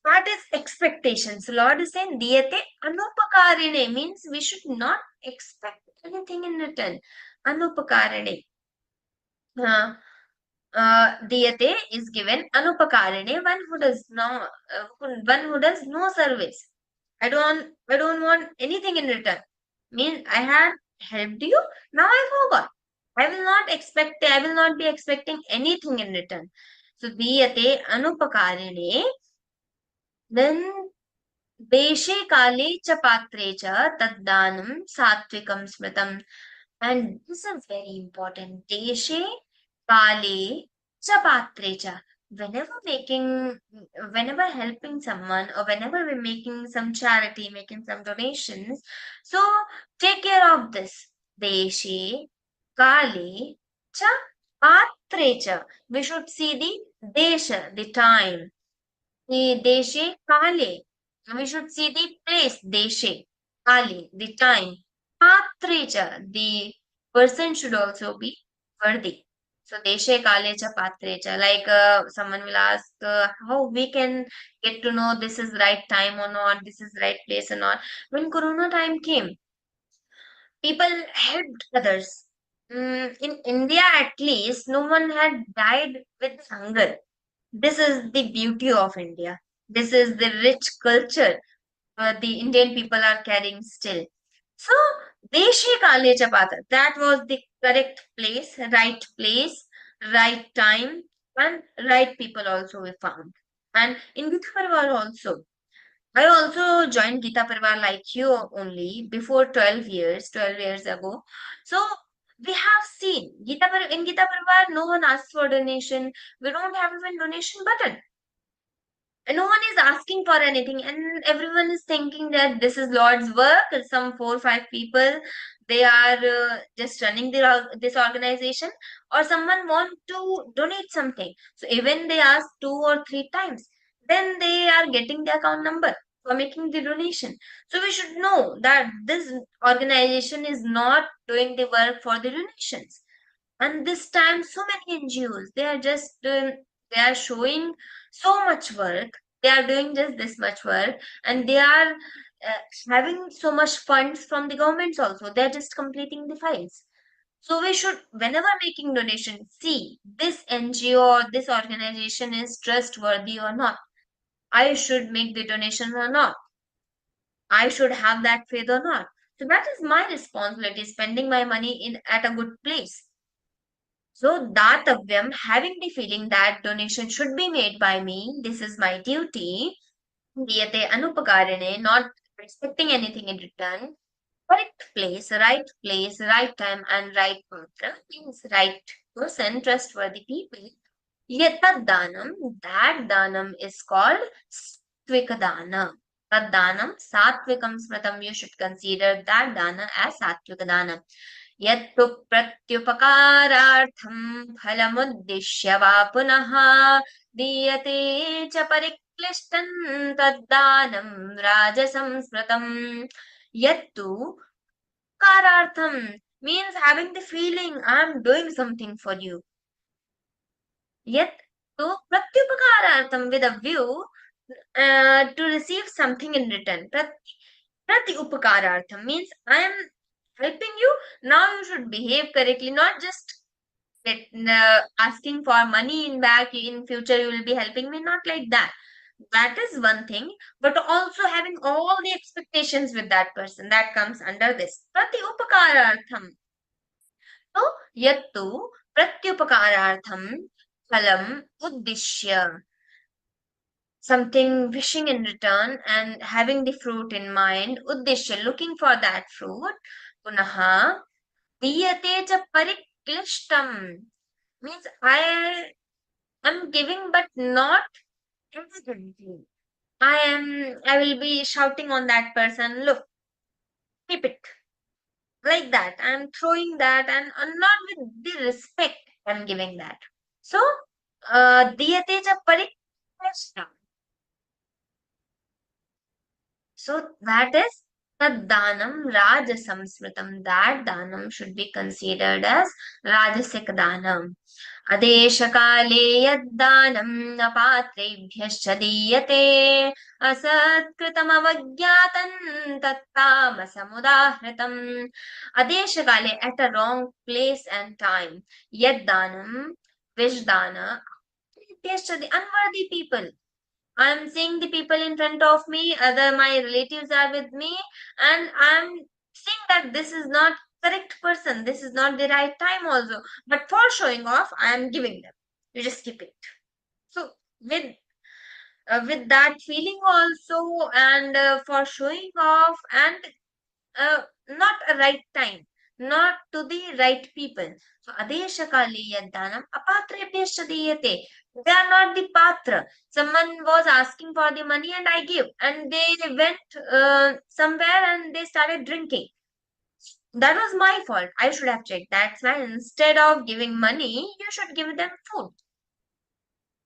That is expectations. Lord is saying, Diyate anupakarine means we should not expect anything in return. Anupakarine. Uh, Diyate is given anupakarine, one who does one who does no service. I don't want anything in return. Means I had helped you, now I forgot. I will not be expecting anything in return. So diyate anupakarine, then deshe kale cha patre cha taddanam satvikam smritam. And this is very important. Deshe kale cha patre cha. Whenever helping someone or whenever we're making some charity, making some donations, so take care of this. Deshe kale cha patre cha. We should see the desha, the time. The deshe kale. We should see the place, deshe kale, the time. Patrecha, the person should also be worthy. So deshe kale cha patrecha. Like someone will ask how we can get to know this is right time or not, this is right place or not. When Corona time came, people helped others. In India, at least, no one had died with hunger. This is the beauty of India. This is the rich culture the Indian people are carrying still. So, Deshi Kale Chapata, that was the correct place, right time, and right people also we found. And in Gita Pariwar also, I also joined Gita Pariwar like you only before 12 years ago. So, we have seen in Gita Pariwar, no one asks for donation. We don't have even donation button. And no one is asking for anything, and everyone is thinking that this is Lord's work. Some 4 or 5 people, they are just running this organization, or someone want to donate something. So even they ask 2 or 3 times, then they are getting the account number for making the donation. So we should know that this organization is not doing the work for the donations. And this time, so many NGOs, they are showing so much work. They are doing just this much work, and they are having so much funds from the governments also. They are just completing the files. So we should, whenever making donation, see this NGO or this organization is trustworthy or not. I should make the donation or not. I should have that faith or not. So that is my responsibility, spending my money in at a good place. So Datavyam, having the feeling that donation should be made by me, this is my duty, Diyate Anupakarane, not expecting anything in return. Place, right time, and right mantra means right person, trustworthy people. Yet that danam is called Satvikadana. Tad danam, Satvikam Smritam, you should consider that dana as Satvikadana. यत्तु प्रत्युपकारार्थं फलमुद्दिश्य वा पुनः दीयते च परिक्लिष्टं तद्दानं राजसंस्मृतम्. Yattu karartham means having the feeling I'm doing something for you. Yet to pratyupakarartham, with a view to receive something in return. Prati upakarartham means I am helping you, now you should behave correctly, not just asking for money in back, in future you will be helping me, not like that. That is one thing, but also having all the expectations with that person, that comes under this. Pratyupakarartham. So, yattu pratyupakarartham phalam uddishya. Something wishing in return and having the fruit in mind, uddishya, looking for that fruit. Punaha, diyate cha pariklishtam. Means I am giving but not arrogantly. I will be shouting on that person, look, keep it. Like that. I'm throwing that and not with the respect I'm giving that. So, diyate cha pariklishtam. So that is Taddanam Rajasam Smritam. That Danam should be considered as Rajasic Danam. Adeshakale Yaddanam Napatrebhyascha Diyate Asatkritam Avagyatan Tattamasamudahritam. Adeshakale, at a wrong place and time. Yaddanam, Vishdana, the unworthy people. I'm seeing the people in front of me, other my relatives are with me, and I'm seeing that this is not correct person, this is not the right time also. But for showing off, I am giving them. You just keep it. So with that feeling also, and for showing off, and not a right time, not to the right people. So adeshakali yaddanam apatrebhyascha diyate. They are not the patra. Someone was asking for the money and I give, and they went somewhere and they started drinking. That was my fault. I should have checked. That's why instead of giving money, you should give them food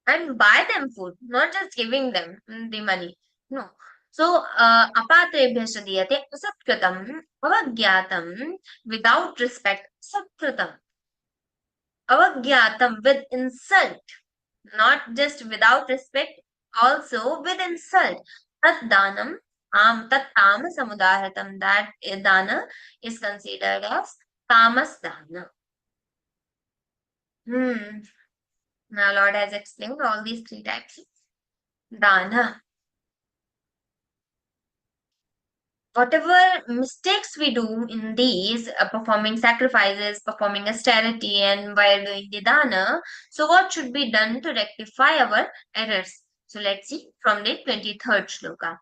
and buy them food, not just giving them the money. No. So, apatrebhyascha diyate asatkratam avagyatam, without respect, satkritam. Avagyatam, with insult, not just without respect, also with insult. Tat danam, tat tamas samudaharatam, that dana is considered as tamas dana. Now Lord has explained all these three types of dana. Whatever mistakes we do in these, performing sacrifices, performing austerity, and while doing the dana, so what should be done to rectify our errors? So let's see from the 23rd shloka.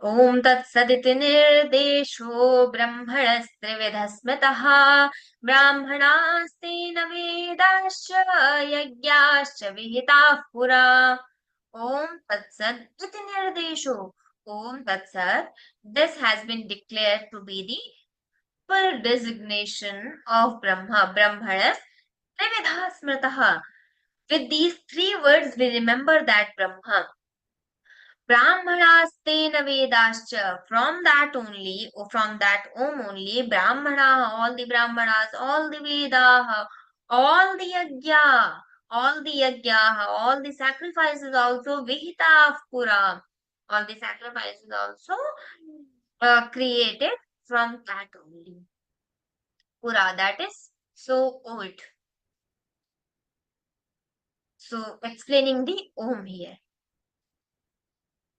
Om tat saditi nirdesho brahmanastrividha smitaha brahmanastina vedascha yagyascha vihitah pura. Om tat saditi nirdesho. Om tat sat. This has been declared to be the full designation of Brahma, Brahmanas, Trividha Smritaha. With these three words, we remember that Brahma. Brahmanastena Vedascha. From that only, or from that Om only, Brahmana, all the Brahmanas, all the Vedas, all the Yajna, all the Yajna, all the sacrifices also, Vihita Pura. All the sacrifices also created from that only. Pura, that is so old. So explaining the Om here.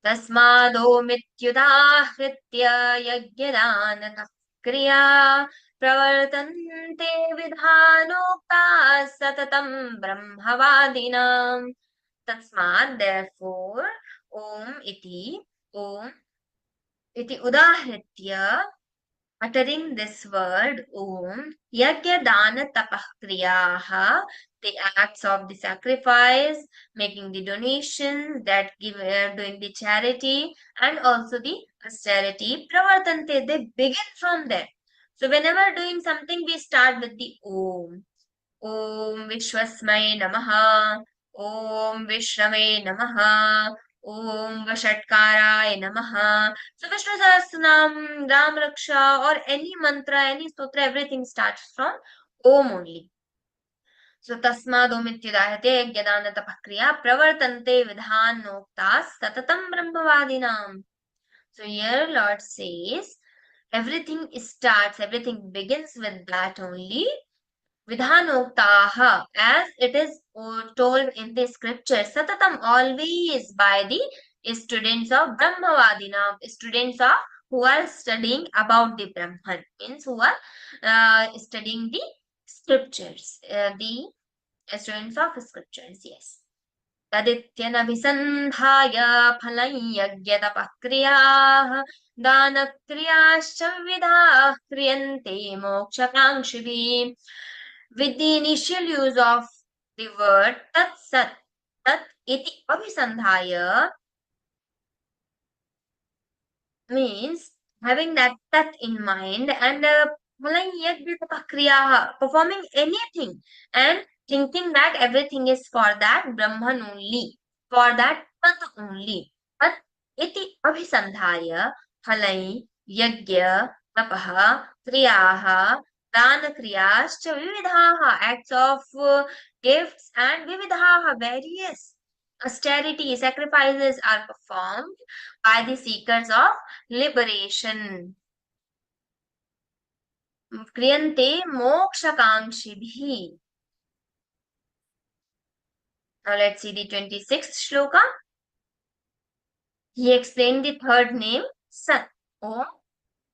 तस्मादोमित्युदाहृत्य यज्ञदानतः क्रिया प्रवर्तन्ते विधानोक्ताः सततं ब्रह्मवादिनाम्. तस्मात्, therefore, Om iti udahritya, uttering this word Om, yajna dana tapah kriyaha, the acts of the sacrifice, making the donations, that doing the charity, and also the austerity, pravartante, they begin from there. So whenever doing something, we start with the Om. Om Vishwasmai Namaha, Om Vishrame Namaha, Om Vashatkarai Namaha. So Vishnu Sahasranam, Ram Raksha, or any mantra, any stotra, everything starts from Om only. So Tasmad Omityudahate Yadana Tapakriya Pravartante Vidhanoktas Tatatam Brahmavadinam. So here Lord says, everything starts, everything begins with that only. Vidhanoktaha, as it is told in the scripture, Satatam, always by the students of Brahmavadina, students of who are studying about the Brahman, means who are studying the scriptures, the students of scriptures, yes. तदित्यनभिसन्धाय फलं यज्ञतपक्रियाः दानक्रियाश्च विविधाः क्रियन्ते मोक्षकाङ्क्षिभिः. With the initial use of the word tat sat, tat iti abhisandhaya means having that tat in mind, and performing anything and thinking that everything is for that Brahman only, for that tat only. Tat iti abhisandhaya phalai yajna tapaha kriyaha dana kriyascha vividhaha, acts of gifts, and vividhaha, various austerity, sacrifices are performed by the seekers of liberation. Kriyante mokshakankshibhi. Now let's see the 26th shloka. He explained the third name, Sat. Om.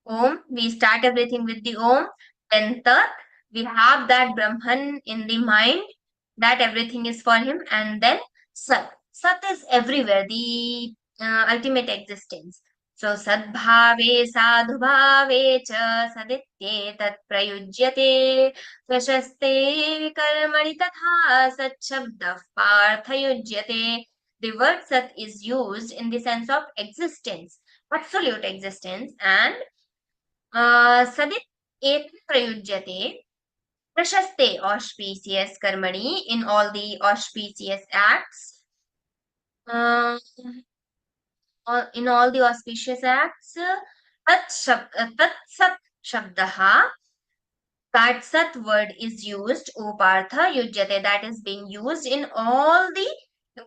Om. We start everything with the Om. Then Tat. We have that Brahman in the mind, that everything is for him. And then Sat. Sat is everywhere, the ultimate existence. So sadbhave sadhubhave cha sadityetat prayujyate prashaste vikarmani tatha sachabdah parthayujyate. The word sat is used in the sense of existence, absolute existence, and sadityetat prayujyate, prashaste, auspicious, karmani, in all the auspicious acts. In all the auspicious acts, tat sat shabdaha, that sat word is used, O Partha yujyate, that is being used in all the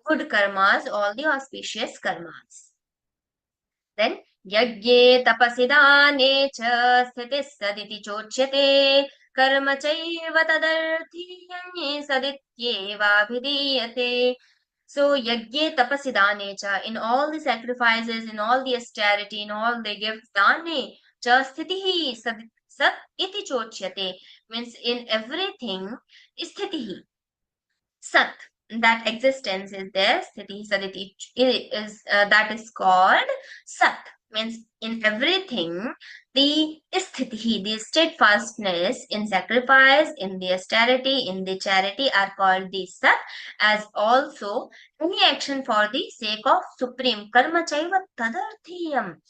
good karmas, all the auspicious karmas. Then yajne tapasidane cha sthiti saditi chochyate karma chaiva tadarthiyanye sadityeva abhidiyate. So yajne tapasidane cha, in all the sacrifices, in all the austerity, in all the gifts, dane cha sthitihi sat iti chochyate, means in everything sthitihi. Sat, that existence is there. Sthiti saditi is that is called Sat, means in everything the sthiti, the steadfastness in sacrifice, in the austerity, in the charity are called the Sat, as also any action for the sake of supreme karma chaiva tadarthiyam,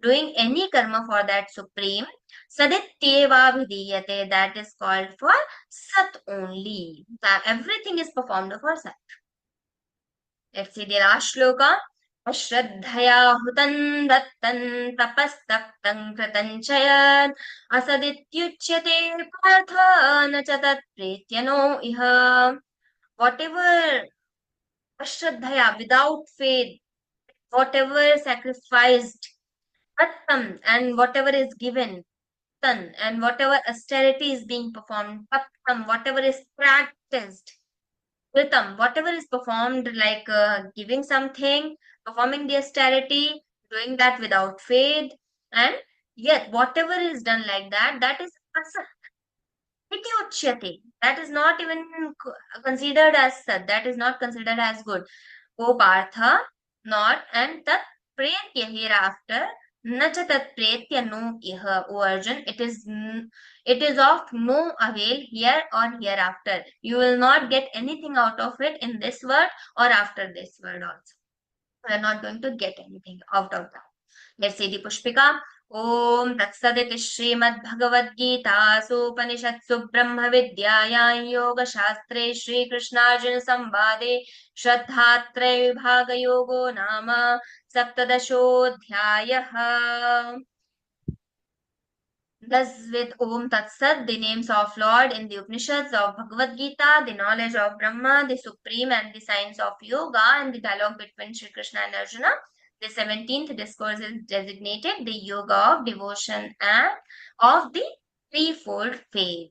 doing any karma for that supreme sadityeva vidiyate, that is called for Sat only. That everything is performed for Sat. Let's see the last shloka. Ashraddhaya hutan dattan tapastaptam kratanchayat asadityuchyate partha na chatat pretyano iha. Whatever ashraddhaya, without faith, whatever sacrificed, tattam, and whatever is given, and whatever austerity is being performed, tattam, whatever is practiced, kritam, whatever is performed, like giving something, performing the austerity, doing that without faith, and yet whatever is done like that, that is asat. Iti uchyate, that is not even considered as sat, that is not considered as good. O Partha, not, and tat pretya, hereafter, nacha tat pretya no iha, O Arjun, it is of no avail here or hereafter. You will not get anything out of it in this world or after this world also. We are not going to get anything out of that. Let's see the Pushpika. Om Tatsaditi Śrīmad-Bhagavadgītā Supaniषत्su Brahma Vidyāyāṃ Yoga Shastre Shri Krishnāर्जुन Samvade Shraddhātraya Vibhaga Yogo Nama Saptadashodhyāyah. Thus, with Om Tat Sat, the names of Lord in the Upanishads of Bhagavad Gita, the knowledge of Brahma, the Supreme, and the science of Yoga, and the dialogue between Shri Krishna and Arjuna, the 17th discourse is designated the Yoga of Devotion and of the threefold faith.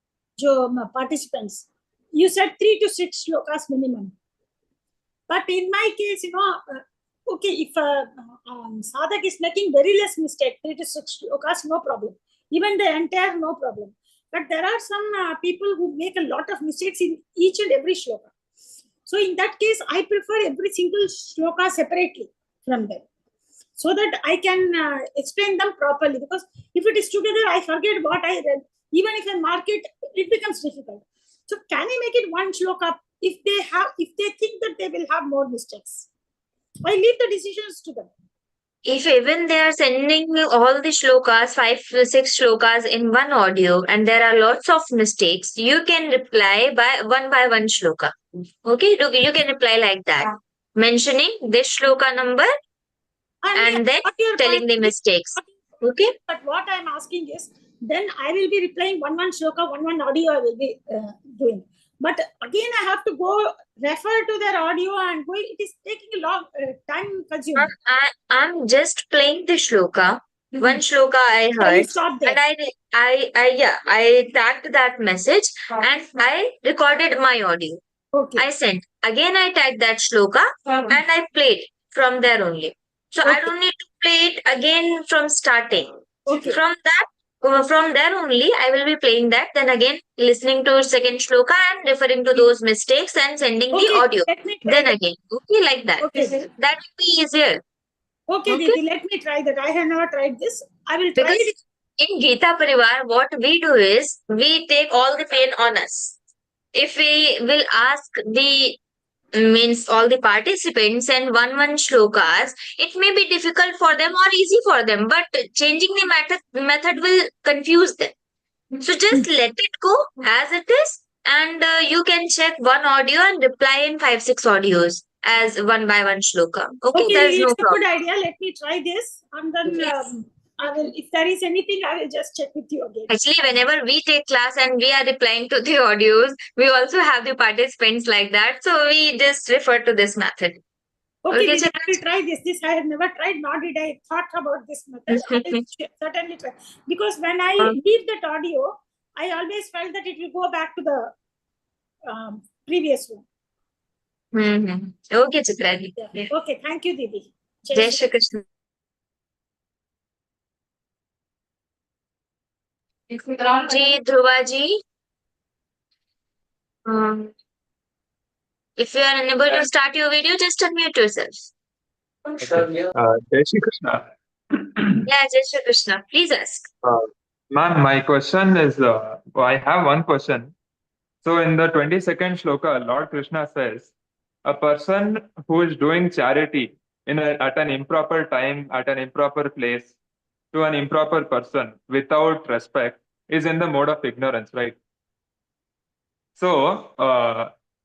participants, you said 3 to 6 shlokas minimum. But in my case, okay, if sadhak is making very less mistake, 3 to 6 shlokas, no problem. Even the entire, no problem. But there are some people who make a lot of mistakes in each and every shloka. So in that case, I prefer every single shloka separately from them, so that I can explain them properly. Because if it is together, I forget what I read. Even if I mark it, it becomes difficult. So can I make it one shloka if they think that they will have more mistakes? I leave the decisions to them. If even they are sending you all the shlokas, 5 to 6 shlokas in one audio, and there are lots of mistakes, you can reply by one shloka. Okay, you can reply like that, mentioning this shloka number and then telling the mistakes. Okay. But what I'm asking is, then I will be replying one shloka, one audio I will be doing. But again, I have to go refer to their audio and go. It is taking a long time consuming. I'm just playing the shloka. One shloka I heard, and I tagged that message and I recorded my audio. Okay. I sent. Again, I tagged that shloka and I played from there only. So I don't need to play it again from starting. Okay. From there only, I will be playing that. Then again, listening to second shloka and referring to those mistakes and sending the audio. Then again, okay, like that. Okay. That will be easier. Okay, Didi, let me try that. I have never tried this. I will try it. In GÍTA Pariwar, what we do is we take all the pain on us. If we will ask all the participants and one shlokas, it may be difficult for them or easy for them, but changing the method will confuse them. So just let it go as it is, and you can check one audio and reply in 5-6 audios as one by one shloka. Okay, there's no it's a problem. good idea. Let me try this, and then I will. If there is anything, I will just check with you again. Actually, whenever we take class and we are replying to the audios, we also have the participants like that. So we just refer to this method. Okay, I will try this. This I have never tried, nor did I thought about this method. I will certainly try. Because when I leave that audio, I always felt that it will go back to the previous one. Okay, Chitradi. Yeah. Okay, thank you, Didi. Jai Shri Krishna. Ji, Dhruva ji. If you are unable to start your video, just unmute yourself. Jai Shri Krishna. Yeah, Jai Shri Krishna. Please ask. Ma'am, my question is, I have one question. So in the 22nd shloka, Lord Krishna says, a person who is doing charity at an improper time, at an improper place, to an improper person without respect is in the mode of ignorance, right? So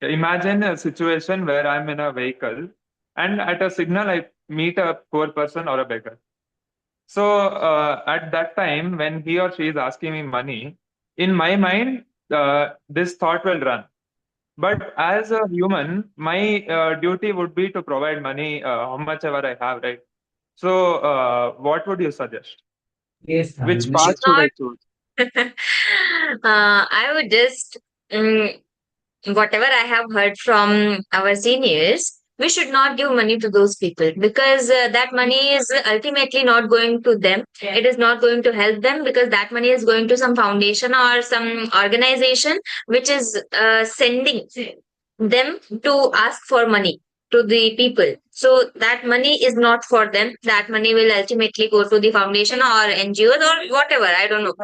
imagine a situation where I'm in a vehicle and at a signal I meet a poor person or a beggar. So at that time, when he or she is asking me money, in my mind, this thought will run. But as a human, my duty would be to provide money, how much ever I have, right? So what would you suggest? Yes. Which path should I choose? I would just, whatever I have heard from our seniors, we should not give money to those people because that money is ultimately not going to them. It is not going to help them because that money is going to some foundation or some organization which is sending them to ask for money to the people. So that money is not for them. That money will ultimately go to the foundation or NGOs or whatever. I don't know.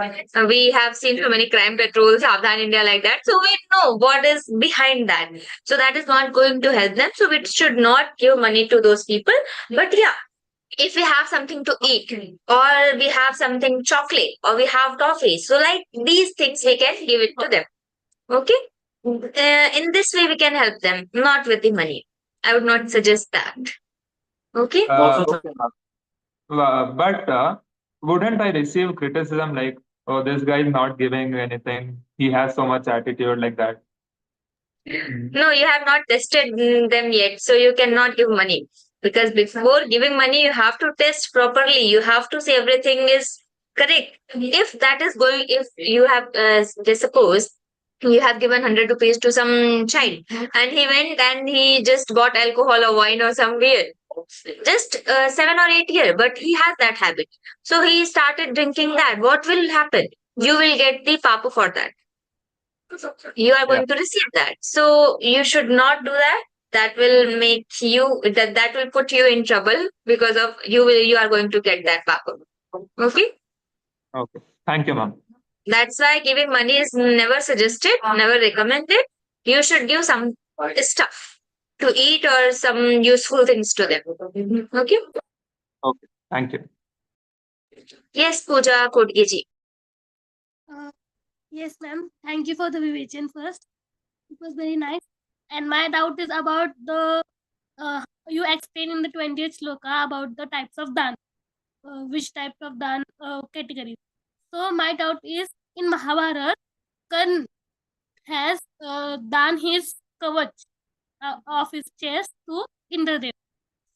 We have seen so many crime patrols, Saavdhan India like that. So we know what is behind that. So that is not going to help them. So we should not give money to those people. But yeah, if we have something to eat or we have something chocolate or we have toffee, so like these things we can give it to them. Okay? In this way we can help them, not with the money. I would not suggest that. Okay? Okay, but wouldn't I receive criticism like, oh, this guy is not giving anything. He has so much attitude like that. No, you have not tested them yet, so you cannot give money. Because before giving money, you have to test properly. You have to say everything is correct. If that is going, if you have, suppose you have given 100 rupees to some child, and he went and he just bought alcohol or wine or some beer. Just 7 or 8 years, but he has that habit. So he started drinking that. What will happen? You will get the papa for that. You are going to receive that. So you should not do that. That will make you, that will put you in trouble, because of you are going to get that papa. Okay? Okay. Thank you, ma'am. That's why giving money is never suggested, never recommended. You should give some stuff to eat or some useful things to them. Okay? Okay. Thank you. Yes, Pooja Kodgiji. Yes, ma'am. Thank you for the vivation first. It was very nice. And my doubt is about the you explain in the 20th sloka about the types of dan, which type of dan category. So my doubt is, in Mahabharata, Karna has done his kavach of his chest to Indradev.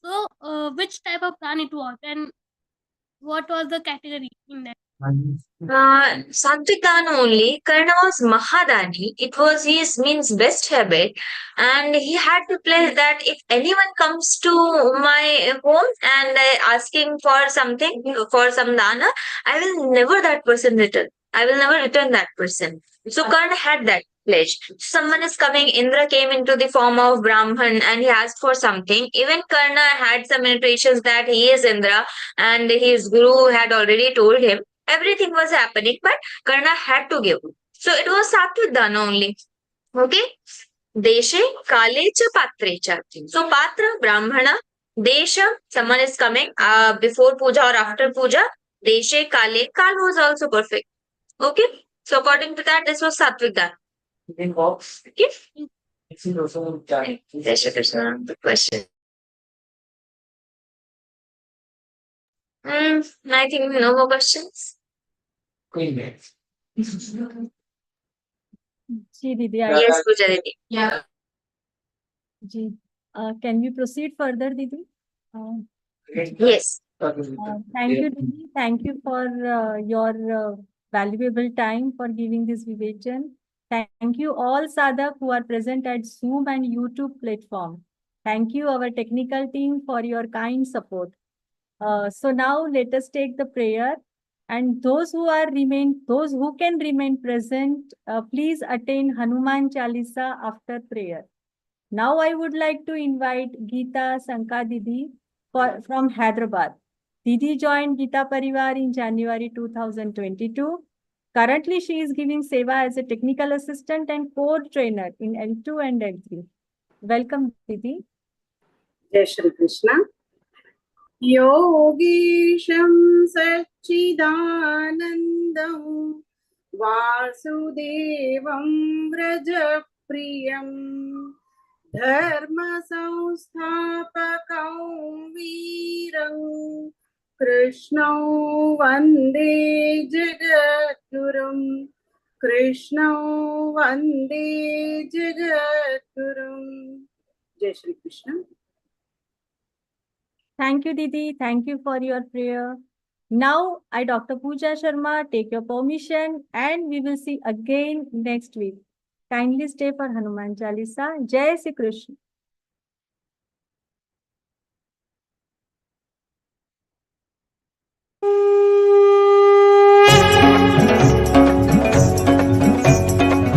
So which type of dan it was, and what was the category in that? Sattvic dana only. Karna was Mahadani. It was his means best habit, and he had to pledge that if anyone comes to my home and asking for something, for some dana, I will never that person return. I will never return that person. So Karna had that pledge. Someone is coming. Indra came into the form of Brahman and he asked for something. Even Karna had some intuitions that he is Indra, and his guru had already told him. Everything was happening, but Karna had to give. So it was Sattvic dana only. Okay? Deshe, Kale cha, Patre cha. So Patra, Brahmana. Desha, someone is coming before puja or after puja. Deshe, Kale. Kal was also perfect. Okay? So according to that, this was Sattvic dana. Okay? Deshe Krishna, the question. I think no more questions. जी दीदी, Yes, Pooja Didi. Yeah. Ji, can we proceed further, दीदी? Yes. Thank you, Didi. Thank you for your valuable time for giving this vivation. Thank you all sadhak who are present at Zoom and YouTube platform. Thank you our technical team for your kind support. So now let us take the prayer, and those who can remain present, please attain Hanuman Chalisa after prayer. Now I would like to invite Geeta Sanka Didi from Hyderabad. Didi joined Geeta Pariwar in January 2022. Currently, she is giving seva as a technical assistant and core trainer in L2 and L3. Welcome, Didi. Jai Shri Krishna. योगीशं सच्चिदानन्दं वासुदेवं व्रजप्रियं धर्मसंस्थापकं वीरं कृष्णं वन्दे जगद्गुरुं कृष्णं वन्दे जगद्गुरुं. जय Shri Krishna. Thank you, Didi. Thank you for your prayer. Now, I, Dr. Pooja Sharma, take your permission, and we will see again next week. Kindly stay for Hanuman Chalisa. Jai Shri Krishna.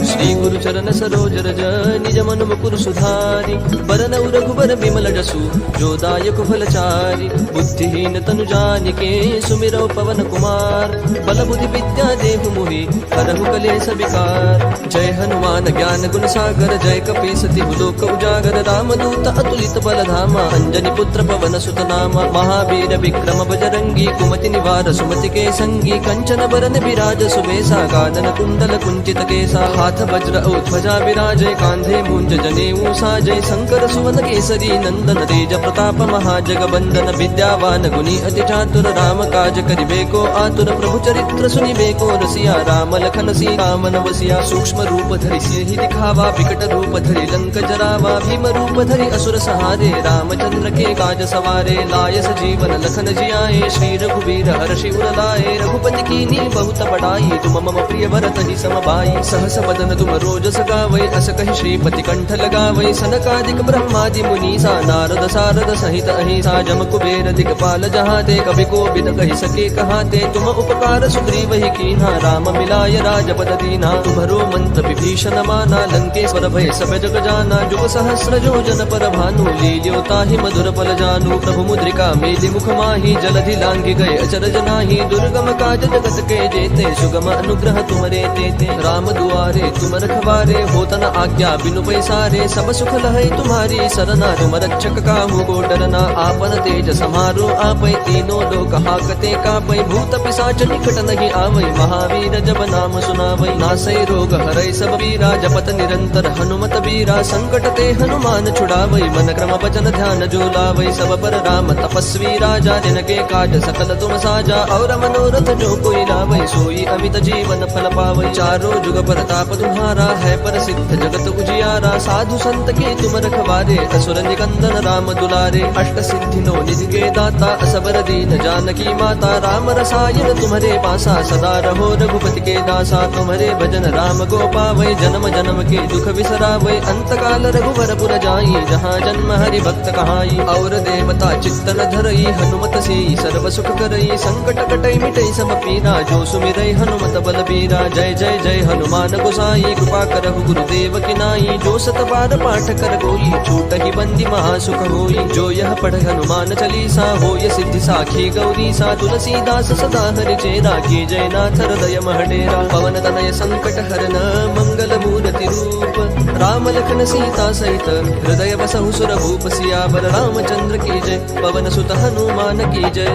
Shri गुरु चरण सरोज रज निज मन मुकुर सुधारि बरनउ रघुबर बिमल जसु जो दायक फलचारि बुद्धिहीन तनु जानिके सुमिरौ पवन कुमार बल बुद्धि विद्या देहु मोहि हरहु कलेश विकार. जय हनुमान ज्ञान गुण सागर जय कपीस तिहु लोक उजागर रामदूत अतुलित बल धामा अंजनी पुत्र पवन सुत नामा महावीर विक्रम बजरंगी कुमति निवार सुमति के संगी कंचन बरन विराज सुबेसा कानन कुंडल कुंचित केसा हाथ वज्र ध्वजा विराजय कांधे मूंज जनेऊ साजय शंकर सुवन केसरी नंदन तेज प्रताप महाजगबंदन विद्यावान गुणी अति चातुर राम काज करिबेको आतुर प्रभु चरित्र सुनिबेको रसिया राम लखन सीता मन बसिया सूक्ष्म रूप धरि सिहि दिखावा विकट रूप धरि लंक जरावा भीम रूप धरि असुर सहारे रामचंद्र के काज सवारे लाय सजीवन लखन जियाए श्री रघुवीर हर्षि उर लाए रघुपति कीन्ही बहुत बड़ाई तुम मम प्रिय भरत ही सम भाई सहस बदन तुम रोज जस गावै अस कहि श्रीपति कंठ लगावै सनकादिक ब्रह्मादि मुनीसा नारद सारद सहित अहिसा जम कुबेर दिगपाल जहाते कवि कोविद कहि सके कहाते तुम उपकार सुग्रीव ही कीन्हा राम मिलाय राजपद दीना तुम्हरो मंत्र विभीषण माना लंकेश्वर भय सब जग जाना जुग सहस्र योजन पर भानु लील्यो ताहि मधुर पल जानु प्रभु मुद्रिका मेलि मुख माहि जलधि लांघि गए अचरज नाही दुर्गम काज जगत के जेते सुगम अनुग्रह तुम्हारे तेते राम दुआरे तुम रखवारे होत न आज्ञा बिनु पैसारे सब सुख लहै तुम्हारी सरना तुम रक्षक काहू को डरना आपन तेज समारो आपै तीनों लोक हाकते कापै भूत पिशाच निकट नहीं आवै महावीर जब नाम सुनावै नासै रोग हरै सब पीरा जपत निरंतर हनुमत बीरा संकट ते हनुमान छुड़ावै मन क्रम वचन ध्यान जो लावै सब पर राम तपस्वी राजा जिनके काज सकल तुम साजा और मनोरथ जो कोई लावै सोई अमित जीवन फल पावै चारों जुग परताप तुम्हारा है प्रसिद्ध जगत उजियारा साधु संत के तुम रखवारे असुर निकंदन राम दुलारे अष्ट सिद्धि नो निधि के दाता असबर दीन जानकी माता राम रसायन तुम्हारे पासा सदा रहो रघुपति के दासा तुम्हारे भजन राम को पावै जन्म जन्म के दुख बिसरावै अंत काल रघुवर पुर जाई जहाँ जन्म हरि भक्त कहाई और देवता चित्तन धरई हनुमत से सर्व सुख करई संकट कटई मिटई सब पीरा जो सुमिरई हनुमत बल बीरा जय जय जय हनुमान गोसाई कृपा करहु गुरुदेव की नाई जो सत बार पाठ कर गोई छूट ही बंदी महासुख होई जो यह पढ़ हनुमान चालीसा होय सिद्धि साखी गौरी सा तुलसीदास सदा हरि चेरा की जय नाथ हृदय महडेरा पवन तनय संकट हरन मंगल मूर्ति रूप राम लखन सीता सहित हृदय बसहु सुर भूप सियावर रामचंद्र की जय पवन सुत हनुमान की जय।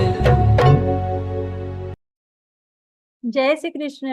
जय श्री कृष्ण।